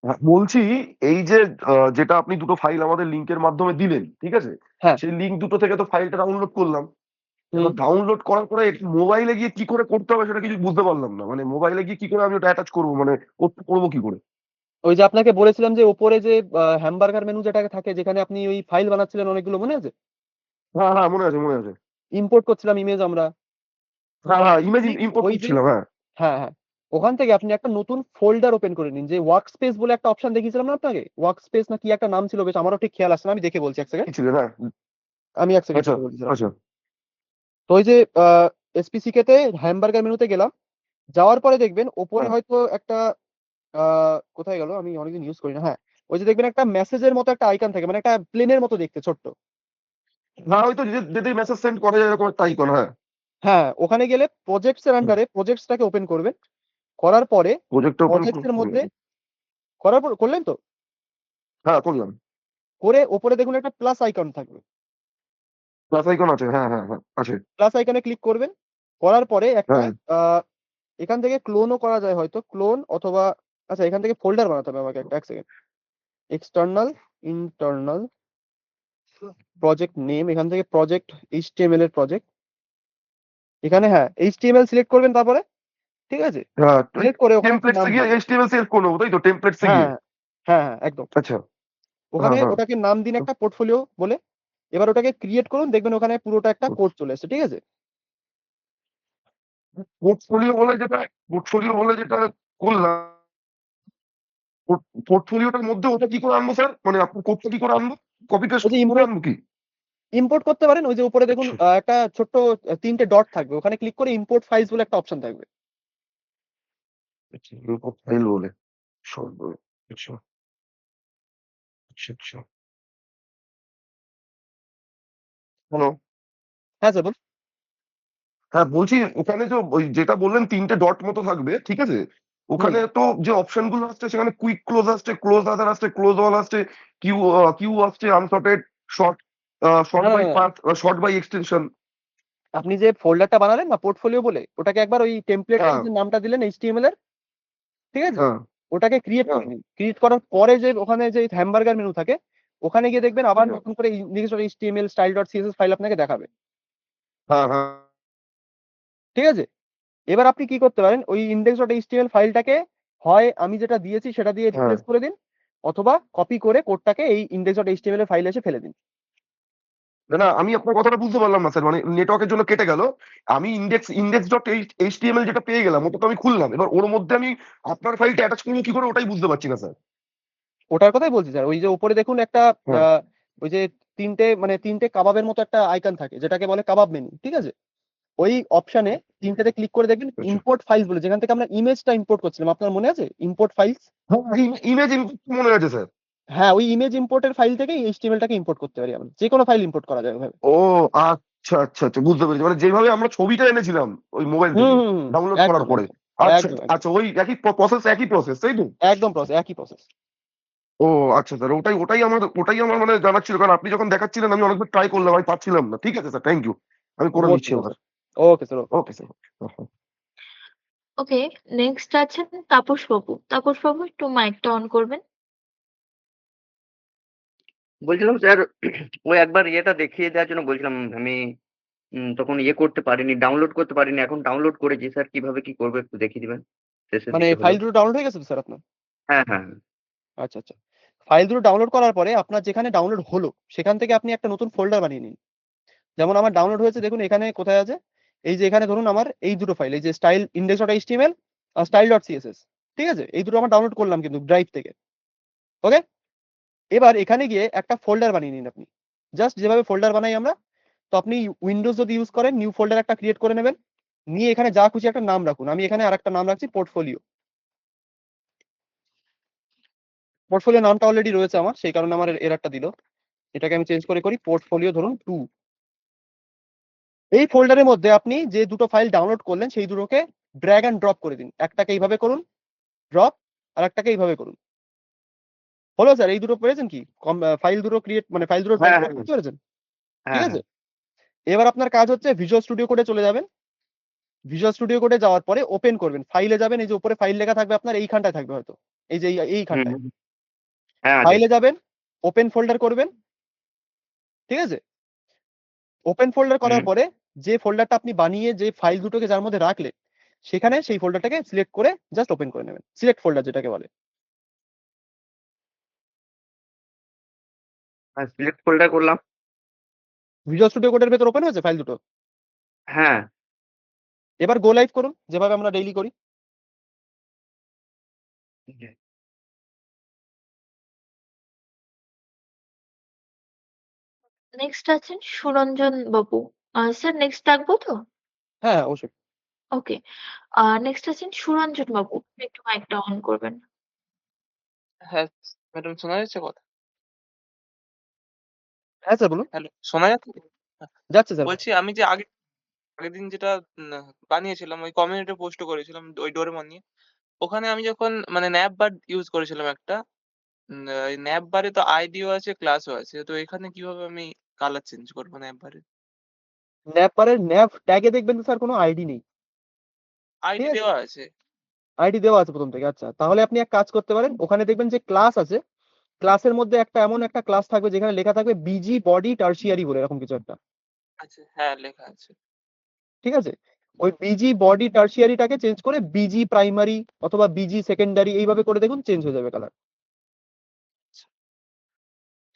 হ্যাঁ, বলছি এই যে যেটা আপনি দুটো ফাইল আমাদের লিংকের মাধ্যমে দিলেন, ঠিক আছে? হ্যাঁ। সেই লিংক দুটো থেকে তো ফাইলটা ডাউনলোড করলাম। হুম। এবার ডাউনলোড করার পরে মোবাইলে গিয়ে কি করে করতে হবে সেটা কিছু বুঝতে পারলাম না। মানে মোবাইলে গিয়ে কি করে আমি ওটা অ্যাটাচ করবো, মানে করবো কি করে? ওই যে আপনাকে বলেছিলাম যে ওপরে যে হ্যামবার্গার মেনু যেটা থাকে, যেখানে আপনি ওই ফাইল বানাচ্ছিলেন অনেকগুলো, মনে আছে? হ্যাঁ হ্যাঁ, মনে আছে মনে আছে। ইম্পোর্ট করছিলাম ইমেজ আমরা। হ্যাঁ হ্যাঁ, ইমেজ ঠিক ইম্পোর্ট ওই যে, করছিলাম, হ্যাঁ। হ্যাঁ হ্যাঁ, ওখান থেকে আপনি একটা নতুন ফোল্ডার ওপেন করে নিন। যে ওয়ার্ক স্পেস বলে একটা অপশন দেখিয়েছিলাম না আপনাকে, ওয়ার্ক স্পেস না কি একটা নাম ছিল, বেশ আমারও ঠিক খেয়াল আসছে না, আমি দেখে বলছি এক সেকেন্ড। কি ছিলেন? হ্যাঁ। আমি এক সেকেন্ড আচ্ছা বলছি স্যার। আচ্ছা। তো ওই যে এসপিসিকে তে হ্যামবার্গার মেনুতে গেলাম, যাওয়ার পরে দেখবেন ওপরে হ্যাঁ হয়তো একটা কোথায় গেল, আমি অনেকদিন ইউজ করি না, হ্যাঁ, ওই যে দেখবেন একটা মেসেজের মতো একটা আইকন থাকে, মানে একটা প্লেনের মতো দেখতে ছোট্ট। হ্যাঁ, ওই তো যেতেই মেসেজ সেন্ড করা যায় এরকম একটা আইকন, হ্যাঁ। হ্যাঁ, ওখানে গেলে প্রজেক্টস এর আন্ডারে প্রজেক্টসটাকে ওপেন করবেন। করার পরে প্রজেক্টটা ওপেন প্রজেক্টস এর মধ্যে করার পর করলেন তো, হ্যাঁ করলাম। করে ওপরে দেখুন একটা প্লাস আইকন থাকবে, প্লাস আইকন আছে, হ্যাঁ হ্যাঁ হ্যাঁ আছে। প্লাস আইকনে ক্লিক করবেন। করার পরে একটা হ্যাঁ এখান থেকে ক্লোনও করা যায় হয়তো, ক্লোন অথবা, আচ্ছা এখান থেকে ফোল্ডার বানাতে হবে আমাকে, একটা এক second. External, internal, project name, এখান থেকে প্রজেক্ট এইচটিএমএল এর প্রজেক্ট, এখানে হ্যাঁ এইচটিএমএল সিলেক্ট করবেন, তারপরে ঠিক আছে, হ্যাঁ, সিলেক্ট করে ওখানে একটা টেমপ্লেটস নাম গিয়ে দিন। এইচটিএমএল সেভ করে নেবো তাই তো? টেমপ্লেটস হ্যাঁ গিয়ে। হ্যাঁ হ্যাঁ, একদম। আচ্ছা। ওখানে হ্যাঁ হ্যাঁ। ওটাকে নাম দিন একটা পোর্টফোলিও বলে, এবার ওটাকে ক্রিয়েট করুন, দেখবেন ওখানে পুরোটা একটা কোড চলে এসেছে, ঠিক আছে। পোর্টফোলিও বলে যেটা করলাম, পোর্টফোলিওটার মধ্যে ওটা কি করে আনবো স্যার? মানে আপনার কোডটা কি করে আনবো? কপি পেস্ট ওই যে করে আনবো কি? ইম্পোর্ট করতে পারেন, ওই যে উপরে দেখুন আচ্ছা একটা ছোট্ট তিনটে ডট থাকবে, ওখানে ক্লিক করে ইম্পোর্ট ফাইলস বলে একটা অপশন থাকবে। আচ্ছা, ইম্পোর্ট ফাইল বলে সব বলে। আচ্ছা আচ্ছা আচ্ছা। হ্যালো। হ্যাঁ স্যার, বলুন। হ্যাঁ বলছি, ওখানে যে ওই যেটা বললেন তিনটে ডট মতো থাকবে, ঠিক আছে? ওখানে তো যে অপশন গুলো আসছে সেখানে কুইক ক্লোজ আসছে, ক্লোজ আদার আসছে, ক্লোজ অল আসছে, কিউ আসছে, আনসর্টেড, শর্ট। শর্ট না, না, বাই না, না। Path, sort by extension. আপনি যে ফোল্ডারটা বানালেন না পোর্টফোলিও বলে, ওটাকে একবার ওই টেমপ্লেটের হ্যাঁ যে নামটা দিলেন HTML এর, ঠিক আছে? হ্যাঁ ওটাকে ক্রিয়েট করে হ্যাঁ নিন। ক্রিয়েট করার পরে যে ওখানে যে হ্যামবার্গার মেনু থাকে, ওখানে গিয়ে দেখবেন আবার হ্যাঁ নতুন করে নিজস্ব HTML style.css ফাইল আপনাকে দেখাবে। হ্যাঁ হ্যাঁ ঠিক আছে? এবার আপনি কি করতে পারেন, ওই index.html ফাইলটাকে হয় আমি যেটা দিয়েছি সেটা দিয়ে হ্যাঁ। রিপ্লেস করে দিন, অথবা কপি করে কোডটাকে এই index.html এর ফাইলে এসে ফেলে দিন। না না, আমি আপনার কথাটা বুঝতে পারলাম না স্যার, মানে নেটওয়ার্কের জন্য কেটে গেল। আমি ইন্ডেক্স ডট এইচটিএমএল যেটা পেয়ে গেলাম, ওটা তো আমি খুললাম, এবার ওর মধ্যে আমি আপনার ফাইলটা অ্যাটাচ করবো কি করে ওটাই বুঝতে পারছি না স্যার। ওটার কথাই বলছি স্যার। ওই যে উপরে দেখুন একটা হ্যাঁ ওই যে তিনটে কাবাবের মতো একটা আইকন থাকে, যেটাকে বলে কাবাব মেনু, ঠিক আছে? ওই অপশনে তিনটেতে ক্লিক করে দেখবেন আচ্ছা। ইম্পোর্ট ফাইলস বলে, যেখান থেকে আমরা ইমেজটা ইম্পোর্ট করছিলাম, আপনার মনে আছে ইম্পোর্ট ফাইলস? হ্যাঁ, ইমেজ মনে আছে স্যার। হ্যাঁ, ওই ইমেজ ইম্পোর্টের ফাইল থেকে HTML টাকে ইম্পোর্ট করতে পারি আমরা। যে কোনো ফাইল ইম্পোর্ট করা যায় ওইভাবে। ও আচ্ছা আচ্ছা আচ্ছা, বুঝতে পেরেছি, মানে যেভাবে আমরা ছবিটা এনেছিলাম ওই মোবাইল হুম থেকে হুম হুম, ডাউনলোড করার একদম পরে। একদম আচ্ছা একদম একদম আচ্ছা, ওই একই প্রসেস তাই তো? একদম প্রসেস, একই প্রসেস। ও আচ্ছা স্যার, ওটাই আমার মানে জানার ছিল, কারণ আপনি যখন দেখাচ্ছিলেন আমি অনেকবার ট্রাই করলাম, আমি পাচ্ছিলাম না। ঠিক আছে স্যার, থ্যাংক ইউ, আমি করে মোস্ট নিচ্ছি ওয়েলকাম এবার। Sir. Okay sir. Okay sir. Okay, next আছেন তাপস বাবু। তাপস বাবু একটু মাইকটা অন করবেন। বলছিলাম স্যার, ওই একবার ইয়েটা দেখিয়ে দেওয়ার জন্য বলছিলাম আমি। তখন ইয়ে করতে পারিনি, ডাউনলোড করতে পারিনি, এখন ডাউনলোড করেছি স্যার, কিভাবে কি করবো একটু দেখিয়ে দিবেন শেষের মানে দিকে ফাইল হলেও। দুটো ডাউনলোড হয়ে গেছে তো স্যার আপনার? হ্যাঁ হ্যাঁ হ্যাঁ। আচ্ছা আচ্ছা। ফাইল দুটো ডাউনলোড করার পরে আপনার যেখানে ডাউনলোড হলো সেখান থেকে আপনি একটা নতুন ফোল্ডার বানিয়ে নিন। যেমন আমার ডাউনলোড হয়েছে দেখুন এখানে কোথায় আছে, এই যে এখানে ধরুন আমার এই দুটো ফাইল, এই যে স্টাইল index.html আর style.css, ঠিক আছে? এই দুটো আমার ডাউনলোড করলাম কিন্তু ড্রাইভ থেকে। ওকে, এবার এখানে গিয়ে একটা ফোল্ডার বানিয়ে নিন আপনি, জাস্ট যেভাবে ফোল্ডার বানাই আমরা। তো আপনি উইন্ডোজ যদি ইউজ করেন, নিউ ফোল্ডার একটা ক্রিয়েট করে নেবেন, নিয়ে এখানে যা খুশি একটা নাম রাখুন। আমি এখানে আরেকটা নাম রাখছি পোর্টফোলিও। পোর্টফোলিও নামটা অলরেডি রয়েছে আমার, সেই কারণে আমার এররটা দিল। এটাকে আমি চেঞ্জ করি পোর্টফোলিও ধরুন 2। এই ফোল্ডারের মধ্যে আপনি যে দুটো ফাইল ডাউনলোড করলেন সেই দুটোকে ড্র্যাগ অ্যান্ড ড্রপ করে দিন। একটাকে এইভাবে করুন ড্রপ, আর একটাকে এইভাবে করুন। হলো স্যার? এই দুটো পেরেছেন কি? ফাইল দুটো ক্রিয়েট মানে ফাইল দুটো ড্র্যাগ হ্যাঁ ড্রপ হ্যাঁ করতে পেরেছেন? ঠিক হ্যাঁ আছে? হ্যাঁ। এবার আপনার কাজ হচ্ছে ভিজুয়াল স্টুডিও কোডে চলে যাবেন। ভিজুয়াল স্টুডিও কোডে যাওয়ার পরে ওপেন করবেন, ফাইলে যাবেন, এই যে উপরে ফাইল লেখা থাকবে আপনার এইখানটায় থাকবে হয়তো, এই যে এইখানটায় হুম। হ্যাঁ আছে। ফাইলে যাবেন, ওপেন ফোল্ডার করবেন, ঠিক আছে? ওপেন ফোল্ডার করার হুম। পরে যে ফোল্ডারটা আপনি বানিয়ে যে ফাইল দুটোকে যার মধ্যে রাখলেন, সেখানে সেই ফোল্ডারটাকে সিলেক্ট করে জাস্ট ওপেন করে নেবেন। সিলেক্ট ফোল্ডার যেটাকে বলে। সিলেক্ট ফোল্ডার করলাম। ভিজুয়াল স্টুডিও কোডের ভেতর ওপেন হয়েছে ফাইল দুটো। হ্যাঁ। এবার গো লাইভ করুন যেভাবে আমরা ডেইলি করি। নেক্সট আছেন সুরঞ্জন বাবু। স্যার নেক্সট ডাকবো তো? হ্যাঁ অবশ্যই। ওকে, নেক্সট আছেন সুরঞ্জন বাবু। একটু মাইকটা অন করবেন। হ্যাঁ ম্যাডাম, শোনা যাচ্ছে কথা? হ্যাঁ স্যার বলুন। হ্যালো, শোনা যাচ্ছে? যাচ্ছে স্যার। বলছি আমি যে আগের দিন যেটা বানিয়েছিলাম, ওই কমিউনিটি পোস্ট করেছিলাম ওই ডোরেমন নিয়ে। ওখানে আমি যখন মানে ন্যাপ বার ইউজ করেছিলাম একটা, ন্যাপ বারে তো আইডিও আছে ক্লাসও আছে, তো এখানে কিভাবে আমি কালার চেঞ্জ করবো ন্যাপ বারে? ন্যাপ বারের ন্যাপ ট্যাগে দেখবেন তো স্যার কোনো আইডি নেই। ঠিক আইডি আছে? দেওয়া আছে। আইডি দেওয়া আছে প্রথম থেকে। আচ্ছা, তাহলে আপনি এক কাজ করতে পারেন, ওখানে দেখবেন যে ক্লাস আছে, ক্লাসের মধ্যে একটা এমন একটা ক্লাস থাকবে যেখানে লেখা থাকবে বিজি বডি টার্সিয়ারি বলে এরকম কিছু একটা। আচ্ছা হ্যাঁ, লেখা আছে। ঠিক আছে? ওই বিজি বডি টার্সিয়ারিটাকে চেঞ্জ করে বিজি প্রাইমারি অথবা বিজি সেকেন্ডারি এইভাবে করে দেখুন, চেঞ্জ হয়ে যাবে কালার।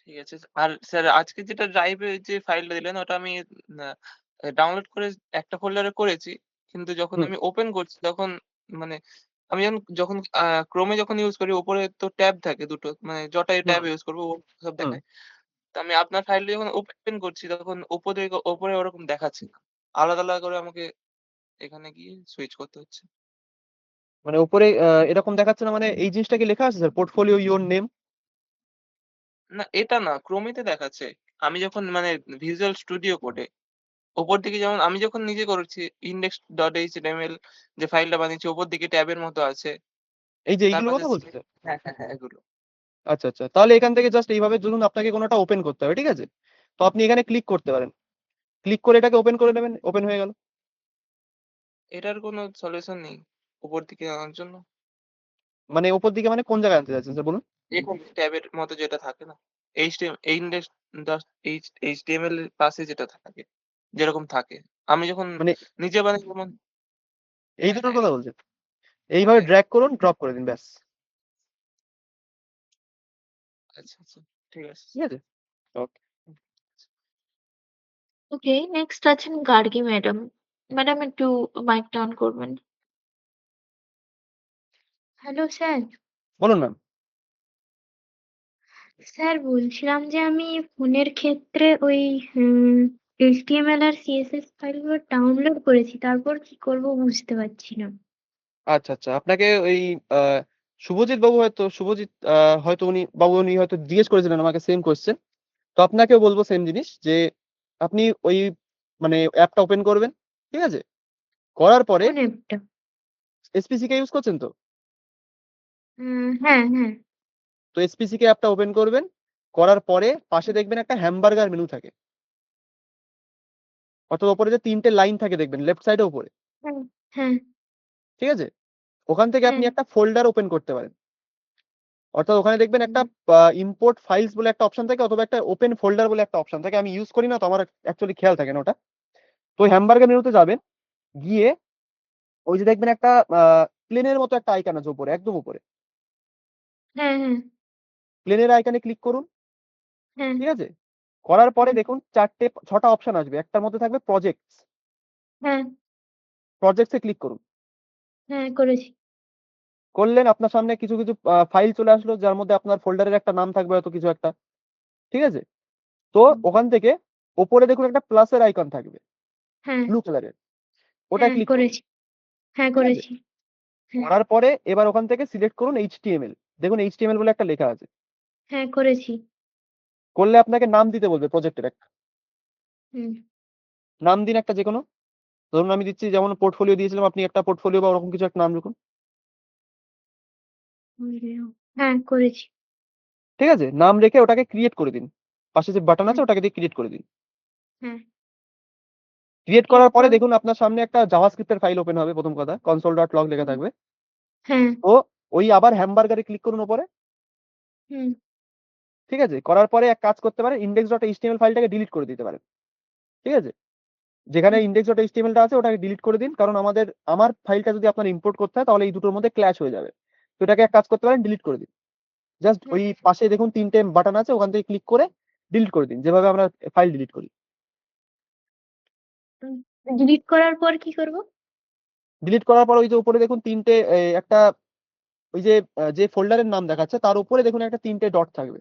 ঠিক আছে। আর স্যার আজকে যেটা ড্রাইভে যে ফাইলটা দিলেন ওটা আমি ডাউনলোড করে একটা ফোল্ডারে করেছি, কিন্তু যখন হুম আমি ওপেন করছি তখন মানে আমি যখন ক্রোমে যখন ইউজ করি উপরে তো ট্যাব থাকে দুটো, মানে যটাই হুম ট্যাব ইউজ করবো ও সব হুম। দেখায়। তো আমি আপনার ফাইলটা যখন ওপেন করছি তখন ওপরে ওরকম দেখাচ্ছে না, আলাদা আলাদা করে আমাকে এখানে গিয়ে সুইচ করতে হচ্ছে। মানে উপরে এরকম দেখাচ্ছে না, মানে এই জিনিসটা কি লেখা আছে স্যার, পোর্টফোলিও ইওর নেম? না এটা না, ক্রোমেতে দেখাচ্ছে। আমি যখন মানে ভিজুয়াল স্টুডিও কোডে ওপর দিকে, যেমন আমি যখন নিজে করেছি index.html যে ফাইলটা বানিয়েছি, ওপর দিকে ট্যাবের মতো আছে, এই যে তার এইগুলো পাশে কথা বলছি স্যার। হ্যাঁ হ্যাঁ হ্যাঁ এগুলো। আচ্ছা আচ্ছা, তাহলে এখান থেকে জাস্ট এইভাবে ধরুন আপনাকে কোনোটা ওপেন করতে হবে, ঠিক আছে? তো আপনি এখানে ক্লিক করতে পারেন, ক্লিক করে এটাকে ওপেন করে নেবেন, ওপেন হয়ে গেল। এটার কোনো সলিউশন নেই উপর দিকে আনার জন্য? মানে উপর দিকে মানে কোন জায়গায় আনতে চাচ্ছেন স্যার বলুন? এখানে ট্যাবের মতো যেটা থাকে না, এইচটিএমএল এর পাশে যেটা থাকে, যেরকম থাকে, আমি যখন মানে নিজে বানাই যেমন। এই দুটোর কথা বলছেন? এইভাবে হ্যাঁ, ড্র্যাগ করুন, ড্রপ করে দিন, ব্যাস। আচ্ছা আচ্ছা, ঠিক আছে। ঠিক আছে, ওকে। ওকে, নেক্সট আছেন গার্গী ম্যাডাম। ম্যাডাম একটু মাইকটা অন করবেন। Hello sir. বলুন ম্যাম। স্যার বলছিলাম যে আমি ফোনের ক্ষেত্রে ওই HTML আর CSS ফাইলগুলো ডাউনলোড করেছি। তারপর কি করব বুঝতে পারছি না। আচ্ছা আচ্ছা, আপনাকে ওই শুভজিৎ বাবু হয়তো হয়তো উনি হয়তো জিজ্ঞেস করেছিলেন আমাকে সেম কোয়েশ্চেন। তো আপনাকেও বলবো সেম জিনিস, যে আপনি ওই মানে অ্যাপটা ওপেন করবেন, ঠিক আছে? করার পরে কোন অ্যাপটা? এসপিসিকে ইউজ করছেন তো? হ্যাঁ, হ্যাঁ। তো এসপিসিকে অ্যাপটা ওপেন করবেন, করার পরে পাশে দেখবেন একটা হ্যামবার্গার মেনু থাকে, অর্থাৎ ওপরে যে 3টে লাইন থাকে দেখবেন লেফট সাইডে উপরে, হ্যাঁ, হ্যাঁ, ঠিক আছে? ওখান থেকে আপনি হ্যাঁ। একটা ফোল্ডার ওপেন করতে পারেন, অর্থাৎ ওখানে দেখবেন একটা ইম্পোর্ট ফাইলস বলে একটা অপশন থাকে, অথবা একটা ওপেন ফোল্ডার বলে একটা অপশন থাকে। আমি ইউজ করি না, তো আমার অ্যাকচুয়ালি খেয়াল থাকে না ওটা। তো হ্যামবার্গার মেনুতে যাবেন, গিয়ে ওই যে দেখবেন একটা প্লেনের মতো একটা আইকন আছে উপরে, একদম উপরে হ্যাঁ, হ্যাঁ, প্লেনের আইকনে ক্লিক করুন, হ্যাঁ। ঠিক আছে? করার পরে দেখুন 6টা অপশন আসবে, একটার মধ্যে থাকবে প্রজেক্টস, হ্যাঁ, প্রজেক্টসে ক্লিক করুন। হ্যাঁ করেছি। করলেন, আপনার সামনে কিছু কিছু ফাইল চলে আসলো, যার মধ্যে আপনার ফোল্ডারের একটা নাম থাকবে হয়তো কিছু একটা, ঠিক আছে? তো হুম, ওখান থেকে ওপরে দেখুন একটা প্লাসের আইকন থাকবে, হ্যাঁ, ব্লু কালারের, ওটা হ্যাঁ ক্লিক করুন, করেছি। হ্যাঁ ঠিক আছে? করেছি। হ্যাঁ, করার পরে এবার ওখান থেকে সিলেক্ট করুন এইচটিএমএল, দেখুন এইচটিএমএল বলে একটা লেখা আছে। হ্যাঁ করেছি। করলে আপনাকে নাম দিতে বলবে প্রজেক্টের একটা, হুম। নাম দিন একটা যে কোনো। ধরুন আমি দিচ্ছি, যেমন পোর্টফোলিও দিয়েছিলাম, আপনি একটা পোর্টফোলিও বা ওরকম কিছু একটা নাম লিখুন, হ্যাঁ করেছি। ঠিক আছে? নাম রেখে ওটাকে ক্রিয়েট করে দিন, পাশে যে বাটন আছে হ্যাঁ, ওটাকে দিয়ে ক্রিয়েট করে দিন। হ্যাঁ। ক্রিয়েট করার পরে এরপর? দেখুন আপনার সামনে একটা জাভাস্ক্রিপ্টের ফাইল ওপেন হবে, প্রথম কথা console.log লেখা থাকবে। হ্যাঁ, তো ওই আবার হ্যামবার্গারে ক্লিক করুন উপরে, হুম, ঠিক আছে? করার পরে এক কাজ করতে পারেন, index.html ফাইলটাকে ডিলিট করে দিতে পারেন, ঠিক আছে? যেখানে হুম, index.html টা আছে ওটাকে ডিলিট করে দিন, কারণ আমার ফাইলটা যদি আপনার ইম্পোর্ট করতে হয় তাহলে এই দুটোর মধ্যে ক্ল্যাশ হয়ে যাবে। তো এটাকে এক কাজ করতে পারেন, ডিলিট করে দিন। জাস্ট হুম, ওই পাশে দেখুন 3টে বাটন আছে, ওখান থেকে ক্লিক করে ডিলিট করে দিন, যেভাবে আমরা ফাইল ডিলিট করি। হুম। ডিলিট করার পর কি করব? ডিলিট করার পর ওই যে উপরে দেখুন 3টে একটা ওই যে ফোল্ডারের নাম দেখাচ্ছে তার উপরে দেখুন একটা 3টে ডট থাকবে,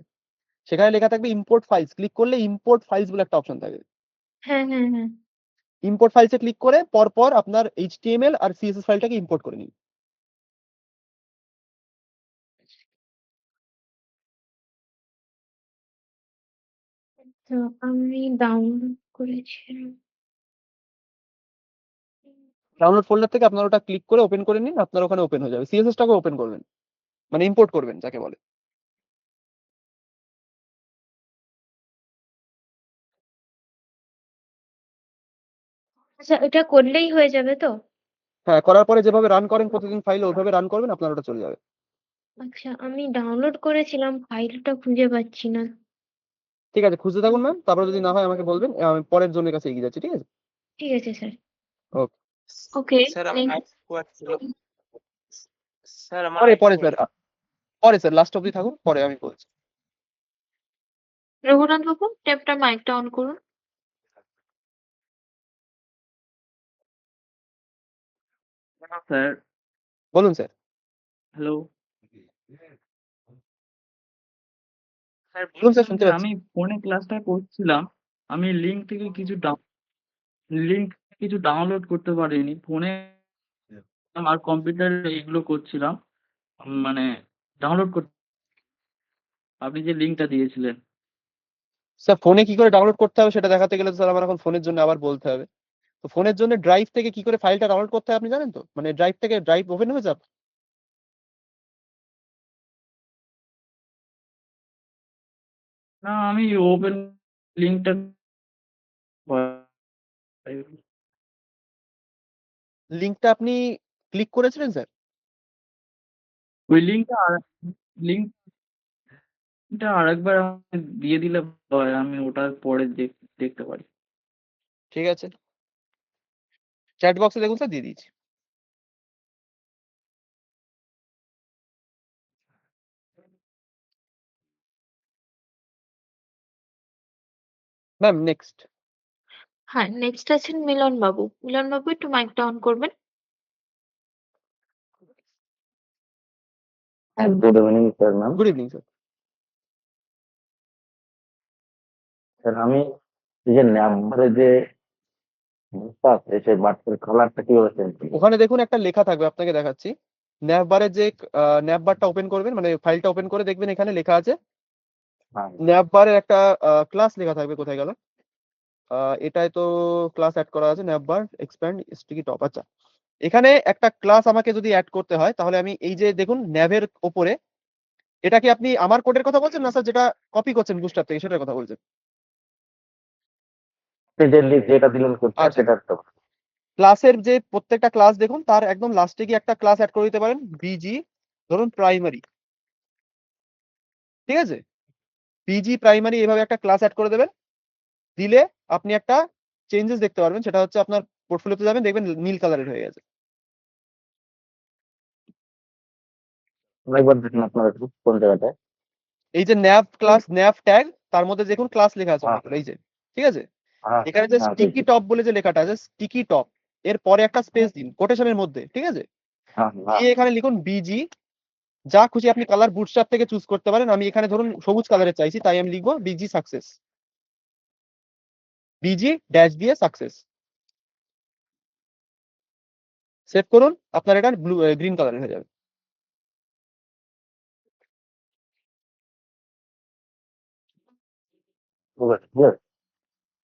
সেখানে লেখা থাকবে ইম্পোর্ট ফাইলস। ক্লিক করলে ইম্পোর্ট ফাইলস বলে একটা অপশন থাকবে। হ্যাঁ, হ্যাঁ, হ্যাঁ। ইম্পোর্ট ফাইলসে ক্লিক করে পরপর আপনার এইচটিএমএল আর সিএসএস ফাইলটাকে ইম্পোর্ট করে নিন। তো আমি ডাউনলোড করেছিলাম। ডাউনলোড ফোল্ডার থেকে আপনার ওটা ক্লিক করে ওপেন করে নিন, আপনার ওখানে ওপেন হয়ে যাবে। সিএসএস টাকে ওপেন করবেন, মানে ইম্পোর্ট করবেন যাকে বলে। আচ্ছা, এটা করলেই হয়ে যাবে তো? হ্যাঁ, করার পরে যেভাবে রান করেন প্রতিদিন ফাইল, ওইভাবে রান করবেন, আপনার ওটা চলে যাবে। আচ্ছা, আমি ডাউনলোড করেছিলাম, ফাইলটা খুঁজে পাচ্ছি না। ঠিক আছে, খুঁজতে থাকুন ম্যাম, তারপরে যদি না হয় আমাকে বলবেন, আমি পরের জনের কাছে এগিয়ে যাচ্ছি, ঠিক আছে? ঠিক আছে স্যার। ওকে। ওকে, স্যার আমার নেক্সট আরেকটু ছিল। স্যার আমার পরে আরেকটু পরে স্যার, পরে স্যার লাস্ট অবধি থাকুন, পরে আমি বলছি। রঘুনাথ বাবু ট্যাবটার মাইকটা অন করুন। স্যার। বলুন স্যার। হ্যালো স্যার, বলুন স্যার, বলছিলাম শুনতে যে পাচ্ছি। আমি ফোনে ক্লাসটা করছিলাম, আমি লিঙ্ক কিছু ডাউনলোড করতে পারিনি ফোনে, আর কম্পিউটারে এগুলো করছিলাম, মানে ডাউনলোড করতে আপনি যে লিঙ্কটা দিয়েছিলেন। স্যার ফোনে কি করে ডাউনলোড করতে হবে সেটা দেখাতে গেলে তো স্যার আমার এখন ফোনের জন্য আবার বলতে হবে। তো ফোনের জন্য ড্রাইভ থেকে কি করে ফাইলটা ডাউনলোড করতে হয় আপনি জানেন তো? মানে ড্রাইভ ওপেন হয়ে যাবে। না, আমি ওপেন লিঙ্কটা লিঙ্কটা আপনি ক্লিক করেছিলেন স্যার? ওই লিঙ্কটা আরেকবার আমাকে দিয়ে দিলে ভালো হয়, আমি ওটা পরে দেখতে পারি। ঠিক আছে। চ্যাট বক্সে দেখুন স্যার, দিয়ে দিয়েছি। Ma'am next. হ্যাঁ, নেক্সট আছেন মিলন বাবু। মিলন বাবু একটু মাইকটা অন করবেন। Good evening sir ma'am. Good evening sir. Sir আমি এই যে নাম্বারে যে সেই বাটনের কালারটা কিভাবে চেঞ্জ করবো? ওখানে দেখুন একটা লেখা থাকবে, আপনাকে দেখাচ্ছি। ন্যাভবারে যে ন্যাভবারটা ওপেন করবেন, মানে ফাইলটা ওপেন করে দেখবেন এখানে লেখা আছে হ্যাঁ ন্যাভবারের একটা ক্লাস লেখা থাকবে। কোথায় গেল? এটাই তো ক্লাস অ্যাড করা আছে, ন্যাভবার এক্সপ্যান্ড স্টিকি টপ। আচ্ছা, এখানে একটা ক্লাস আমাকে যদি অ্যাড করতে হয়, তাহলে আমি এই যে দেখুন ন্যাভের ওপরে, এটা কি আপনি আমার কোডের কথা বলছেন না স্যার, যেটা কপি করছেন বুস্টার থেকে সেটার কথা বলছেন? যেটা দিলেন করতে আচ্ছা, সেটার তো ক্লাসের যে প্রত্যেকটা ক্লাস দেখুন, তার একদম লাস্টে গিয়ে একটা ক্লাস অ্যাড করে দিতে পারেন, বিজি ধরুন প্রাইমারি। ঠিক আছে, পিজি প্রাইমারি এভাবে একটা ক্লাস অ্যাড করে দেবেন। দিলে আপনি একটা চেঞ্জেস দেখতে পারবেন, সেটা হচ্ছে আপনার পোর্টফোলিওতে যাবেন, দেখবেন নীল কালারের হয়ে গেছে। একবার দেখুন আপনার একটু কোন জায়গাটায়। এই যে ন্যাভ ক্লাস ন্যাভ ট্যাগ, তার মধ্যে দেখুন ক্লাস লেখা আছে হ্যাঁ অনেকগুলো, এই যে। ঠিক আছে, হ্যাঁ এখানে যে হ্যাঁ স্টিকি টপ বলে যে লেখাটা আছে, স্টিকি টপ এর পরে একটা স্পেস দিন কোটেশনের মধ্যে। ঠিক আছে, হ্যাঁ হ্যাঁ দিয়ে এখানে লিখুন বিজি। যা খুশি আপনি কালার বুটস্ট্র্যাপ থেকে চুজ করতে পারেন। আমি এখানে ধরুন সবুজ কালারের চাইছি, তাই আমি লিখবো বিজি সাকসেস, বিজি ড্যাশ দিয়ে সাকসেস। সেভ করুন, আপনার এটা ব্লু গ্রিন কালারের হয়ে যাবে। ঠিক আছে ঠিক আছে।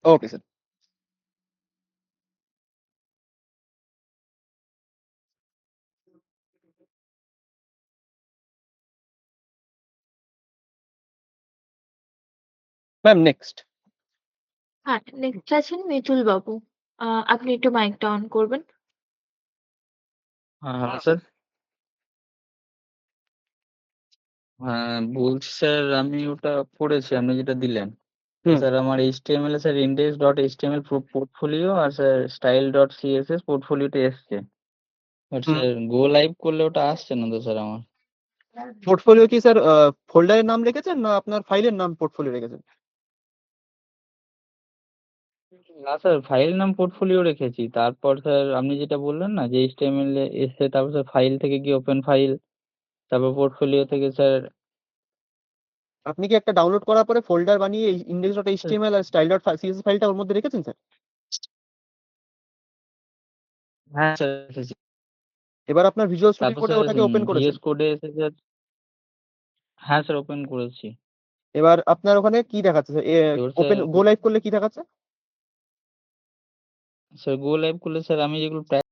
Okay sir. Ma'am next. হ্যাঁ, নেক্সট আছেন মিতুল বাবু। আপনি একটু মাইকটা অন করবেন। হ্যাঁ হ্যালো স্যার। হ্যাঁ বলছি স্যার, আমি ওটা পড়েছি আপনি যেটা দিলেন। তো হুম স্যার আমার HTML এ sir index dot HTML portfolio আর স্যার স্টাইল ডট CSS পোর্টফোলিওতে এসছে। বাট হুম স্যার গো লাইভ করলে ওটা আসছে না তো স্যার আমার। পোর্টফোলিও কি স্যার ফোল্ডারের নাম রেখেছেন, না আপনার ফাইলের নাম পোর্টফোলিও রেখেছেন? না স্যার, ফাইল নাম পোর্টফোলিও রেখেছি। তারপর স্যার আপনি যেটা বললেন না যে HTML এ এসছে, তারপর স্যার ফাইল থেকে গিয়ে ওপেন ফাইল, তারপর পোর্টফোলিও থেকে স্যার। আপনি কি একটা ডাউনলোড করার পরে ফোল্ডার বানিয়ে ইন্ডেক্স ডট এইচটিএমএল আর স্টাইল ডট সিএসএস ফাইলটা ওর মধ্যে রেখেছেন স্যার? হ্যাঁ স্যার রেখেছি। এবার আপনার ভিজুয়াল স্টুডিও তারপর কোডে স্যার ওটাকে ওপেন করেছেন। VS কোডে এসে স্যার। হ্যাঁ স্যার ওপেন করেছি। এবার আপনার ওখানে কি দেখাচ্ছে স্যার? এবার ওপেন স্যার গো লাইভ করলে কি দেখাচ্ছে? স্যার গো লাইভ করলে স্যার আমি যেগুলো